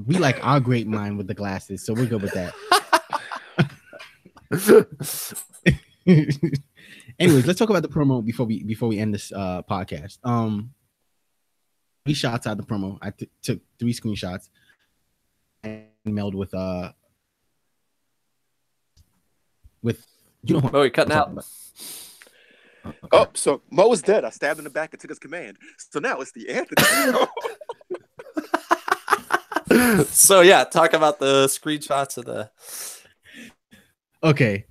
Speaker 2: We like our great mind with the glasses, so we're good with that. Anyways, let's talk about the promo before we end this podcast. 3 shots out of the promo. I took 3 screenshots and mailed with you know what
Speaker 3: Oh, you're cutting
Speaker 2: I'm
Speaker 3: out.
Speaker 2: talking about. Okay.
Speaker 1: Oh, so Mo is dead. I stabbed in the back and took his command. So now it's the Anthony show.
Speaker 3: So yeah, talk about the screenshots of the.
Speaker 2: Okay.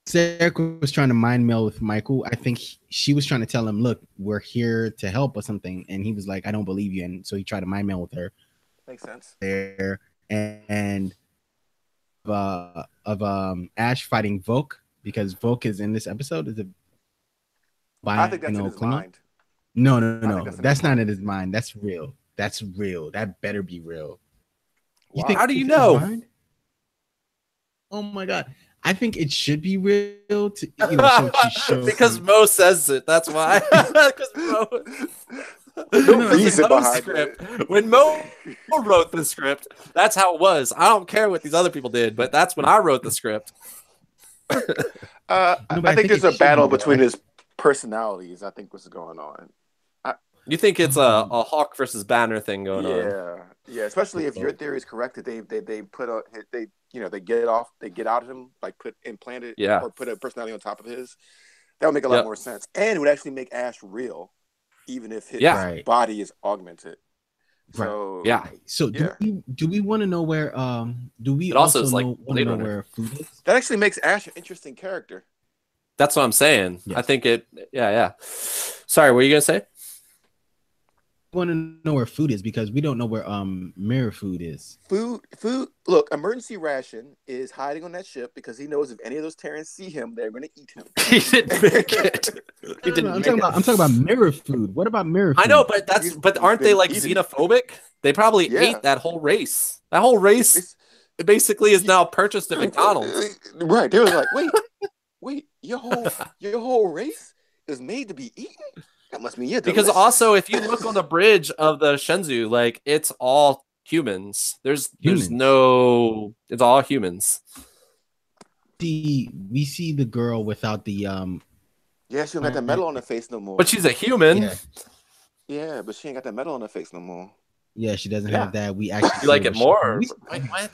Speaker 2: Sarah was trying to mind meld with Michael. I think she was trying to tell him, "Look, we're here to help" or something, and he was like, "I don't believe you," and so he tried to mind meld with her
Speaker 1: Makes sense.
Speaker 2: there, and Ash fighting Volk because Volk is in this episode. Is it?
Speaker 1: I think that's in his
Speaker 2: Klingon?
Speaker 1: mind.
Speaker 2: No,
Speaker 1: think
Speaker 2: that's,
Speaker 1: that's in his
Speaker 2: not in his mind. That's real. That's real. That better be real.
Speaker 1: Wow.
Speaker 3: How do you
Speaker 2: it's in his
Speaker 3: know?
Speaker 2: mind? Oh my god! I think it should be real to to show
Speaker 3: Because Mo says it. That's why. Because Mo.
Speaker 1: No
Speaker 3: It's
Speaker 1: reason
Speaker 3: Mo's
Speaker 1: behind
Speaker 3: script.
Speaker 1: it.
Speaker 3: When Mo wrote the script, that's how it was. I don't care what these other people did, but that's when I wrote the script.
Speaker 1: I
Speaker 2: but I
Speaker 1: think
Speaker 2: think
Speaker 1: there's
Speaker 2: it
Speaker 1: a
Speaker 2: should
Speaker 1: battle
Speaker 2: be,
Speaker 1: between
Speaker 2: right?
Speaker 1: his personalities. I think what's going on.
Speaker 3: You think it's a Hawk versus Banner thing going on?
Speaker 1: Yeah. Especially if your theory is correct that they put they get out of him, like implanted or put a personality on top of his. That would make a lot more sense, and it would actually make Ash real, even if his body is augmented. So
Speaker 2: So do we want to know where do we
Speaker 3: It also
Speaker 2: also
Speaker 3: is like
Speaker 2: want to
Speaker 3: Blade
Speaker 2: know
Speaker 3: Runner.
Speaker 2: where food is?
Speaker 1: that actually makes Ash an interesting character.
Speaker 3: That's what I'm saying.
Speaker 2: Yes.
Speaker 3: I think it. Yeah. Sorry, what were you gonna say?
Speaker 2: We want to know where food is because we don't know where mirror food is.
Speaker 1: Food. Look, emergency ration is hiding on that ship because he knows if any of those Terrans see him, they're going to eat him.
Speaker 3: He didn't make it. He didn't.
Speaker 2: I'm talking about mirror food. What about mirror food?
Speaker 3: I know, but aren't they like
Speaker 1: eating.
Speaker 3: xenophobic? They probably ate that whole race. That whole race basically is now purchased at McDonald's.
Speaker 1: Right. They were like, wait, your whole race is made to be eaten? That must mean you're
Speaker 3: Because
Speaker 1: delicious.
Speaker 3: also, if you look on the bridge of the Shenzhou, like it's all humans. There's no. It's all humans.
Speaker 2: We see the girl without the
Speaker 1: Yeah, she don't got that metal on her face no more.
Speaker 3: But she's a human.
Speaker 1: Yeah, but she ain't got that metal on her face no more.
Speaker 2: Yeah, she doesn't have that. We actually
Speaker 3: You like it more? Wait, what?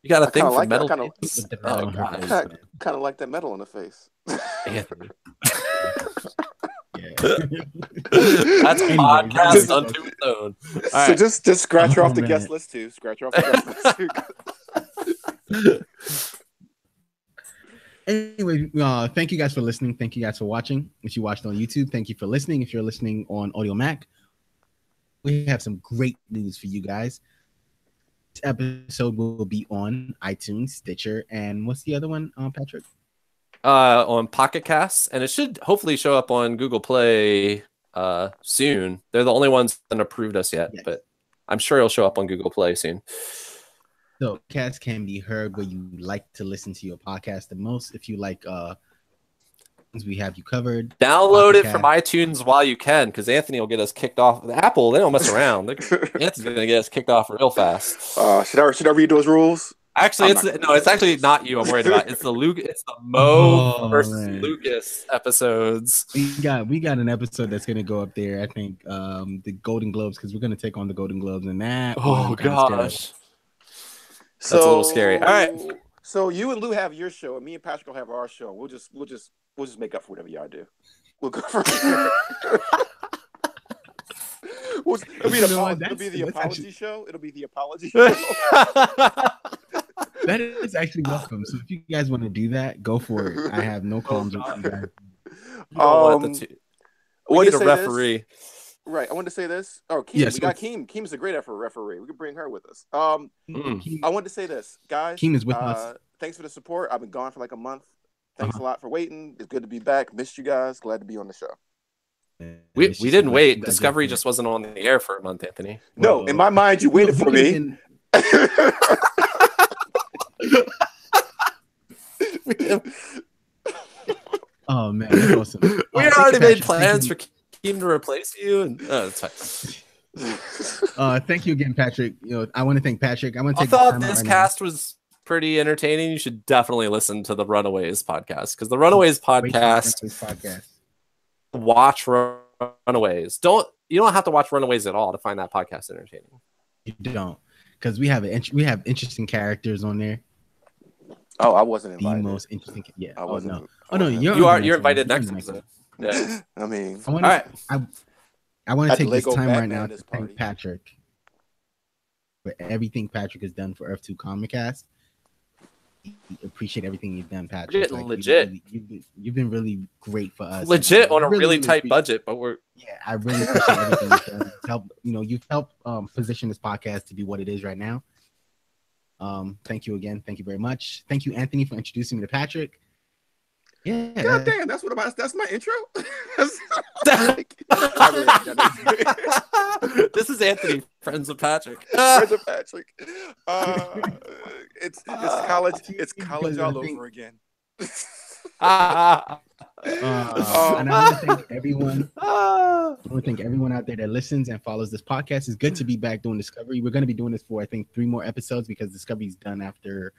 Speaker 3: You got a thing for metal?
Speaker 1: I kind of like that metal on her face.
Speaker 3: Anthony.
Speaker 2: Yeah.
Speaker 3: That's a podcast unto its own.
Speaker 1: So just scratch her off the
Speaker 2: man.
Speaker 1: guest list too. Scratch her off the guest list too.
Speaker 2: Anyway, thank you guys for listening. Thank you guys for watching. If you watched on YouTube, thank you for listening. If you're listening on Audio Mac, we have some great news for you guys. This episode will be on iTunes, Stitcher, and what's the other one, Patrick?
Speaker 3: On Pocket Casts, and it should hopefully show up on Google Play soon. They're the only ones that approved us yet,
Speaker 2: Yes.
Speaker 3: but I'm sure it'll show up on Google Play soon.
Speaker 2: So podcasts can be heard where you like to listen to your podcast the most. If you like we have you covered.
Speaker 3: Download it
Speaker 2: Podcast.
Speaker 3: from iTunes while you can, because Anthony will get us kicked off. Apple, they don't mess around. Anthony's gonna get us kicked off real fast.
Speaker 1: Should I read those rules?
Speaker 3: Actually, it's actually not you. I'm worried about. It's the Mo versus
Speaker 2: man.
Speaker 3: Lucas episodes.
Speaker 2: We got an episode that's gonna go up there. I think the Golden Globes, because we're gonna take on the Golden Globes and that.
Speaker 3: Oh
Speaker 2: I'm kinda scared.
Speaker 3: gosh, that's a little scary. All right.
Speaker 1: So you and Lou have your show, and me and Patrick will have our show. We'll just make up for whatever y'all do. We'll go from there. It'll be the apology show. It'll be the apology show.
Speaker 2: That is actually welcome. So if you guys want to do that, go for it. I have no qualms with you guys.
Speaker 3: We need a referee.
Speaker 1: Right. I wanted to say this. Oh, Keem.
Speaker 2: Yes,
Speaker 1: we got Keem. Keem's a great referee. We can bring her with us. I wanted to say this, guys.
Speaker 2: Keem is with us.
Speaker 1: Thanks for the support. I've been gone for like a month. Thanks a lot for waiting. It's good to be back. Missed you guys. Glad to be on the show.
Speaker 3: We didn't wait. Discovery just wasn't on the air for a month, Anthony.
Speaker 1: No, in my mind, you waited for me.
Speaker 2: Oh man, that's awesome.
Speaker 3: We already made plans for Keem to replace you, and it's fine.
Speaker 2: Thank you again, Patrick. I want to thank Patrick. I
Speaker 3: thought this cast was pretty entertaining. You should definitely listen to the Runaways podcast, because the Runaways podcast. Watch Runaways. You don't have to watch Runaways at all to find that podcast entertaining.
Speaker 2: You don't, because we have interesting characters on there.
Speaker 1: Oh, I wasn't invited.
Speaker 2: The most interesting. Yeah.
Speaker 1: I wasn't.
Speaker 3: You're invited next episode.
Speaker 1: Yeah. I mean,
Speaker 3: all right.
Speaker 2: I want to take this time right now to thank Patrick for everything Patrick has done for Earth 2 Comicast. Appreciate everything you've done, Patrick.
Speaker 3: Legit.
Speaker 2: You've been really great for us.
Speaker 3: Legit on a really tight budget, but
Speaker 2: I really appreciate everything you've done. You've helped position this podcast to be what it is right now. Thank you again. Thank you very much. Thank you, Anthony, for introducing me to Patrick. Yeah.
Speaker 1: God damn, that's my intro.
Speaker 3: This is Anthony, friends of Patrick.
Speaker 1: Friends of Patrick. It's college. It's college all over again.
Speaker 2: And I want to thank everyone. I want to thank everyone out there that listens and follows this podcast. It's good to be back doing Discovery. We're going to be doing this for, I think, 3 more episodes, because Discovery's done after.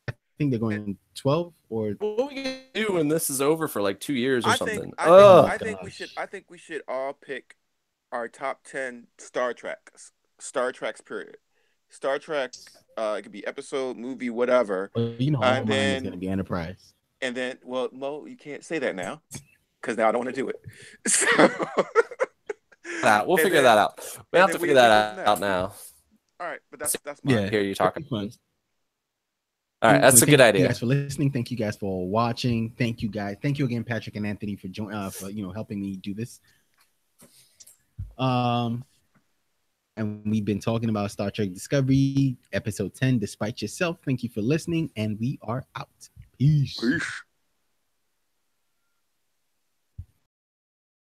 Speaker 2: I think they're going 12 or.
Speaker 3: What are we gonna do when this is over for like 2 years or something?
Speaker 1: I think we should all pick our top 10 Star Treks. Period. Star Trek. It could be episode, movie, whatever.
Speaker 2: Well, and then it's going to be Enterprise.
Speaker 1: And then, well, Mo, you can't say that now, because now I don't want to do it. So
Speaker 3: we'll figure that out. We have to figure that out now.
Speaker 1: All right, but that's my
Speaker 3: hear you talking.
Speaker 2: Fun.
Speaker 3: All right, that's a good idea.
Speaker 2: Thank you guys for listening. Thank you guys for watching. Thank you guys. Thank you again, Patrick and Anthony, for helping me do this. And we've been talking about Star Trek Discovery, episode 10, Despite Yourself. Thank you for listening, and we are out. Peace.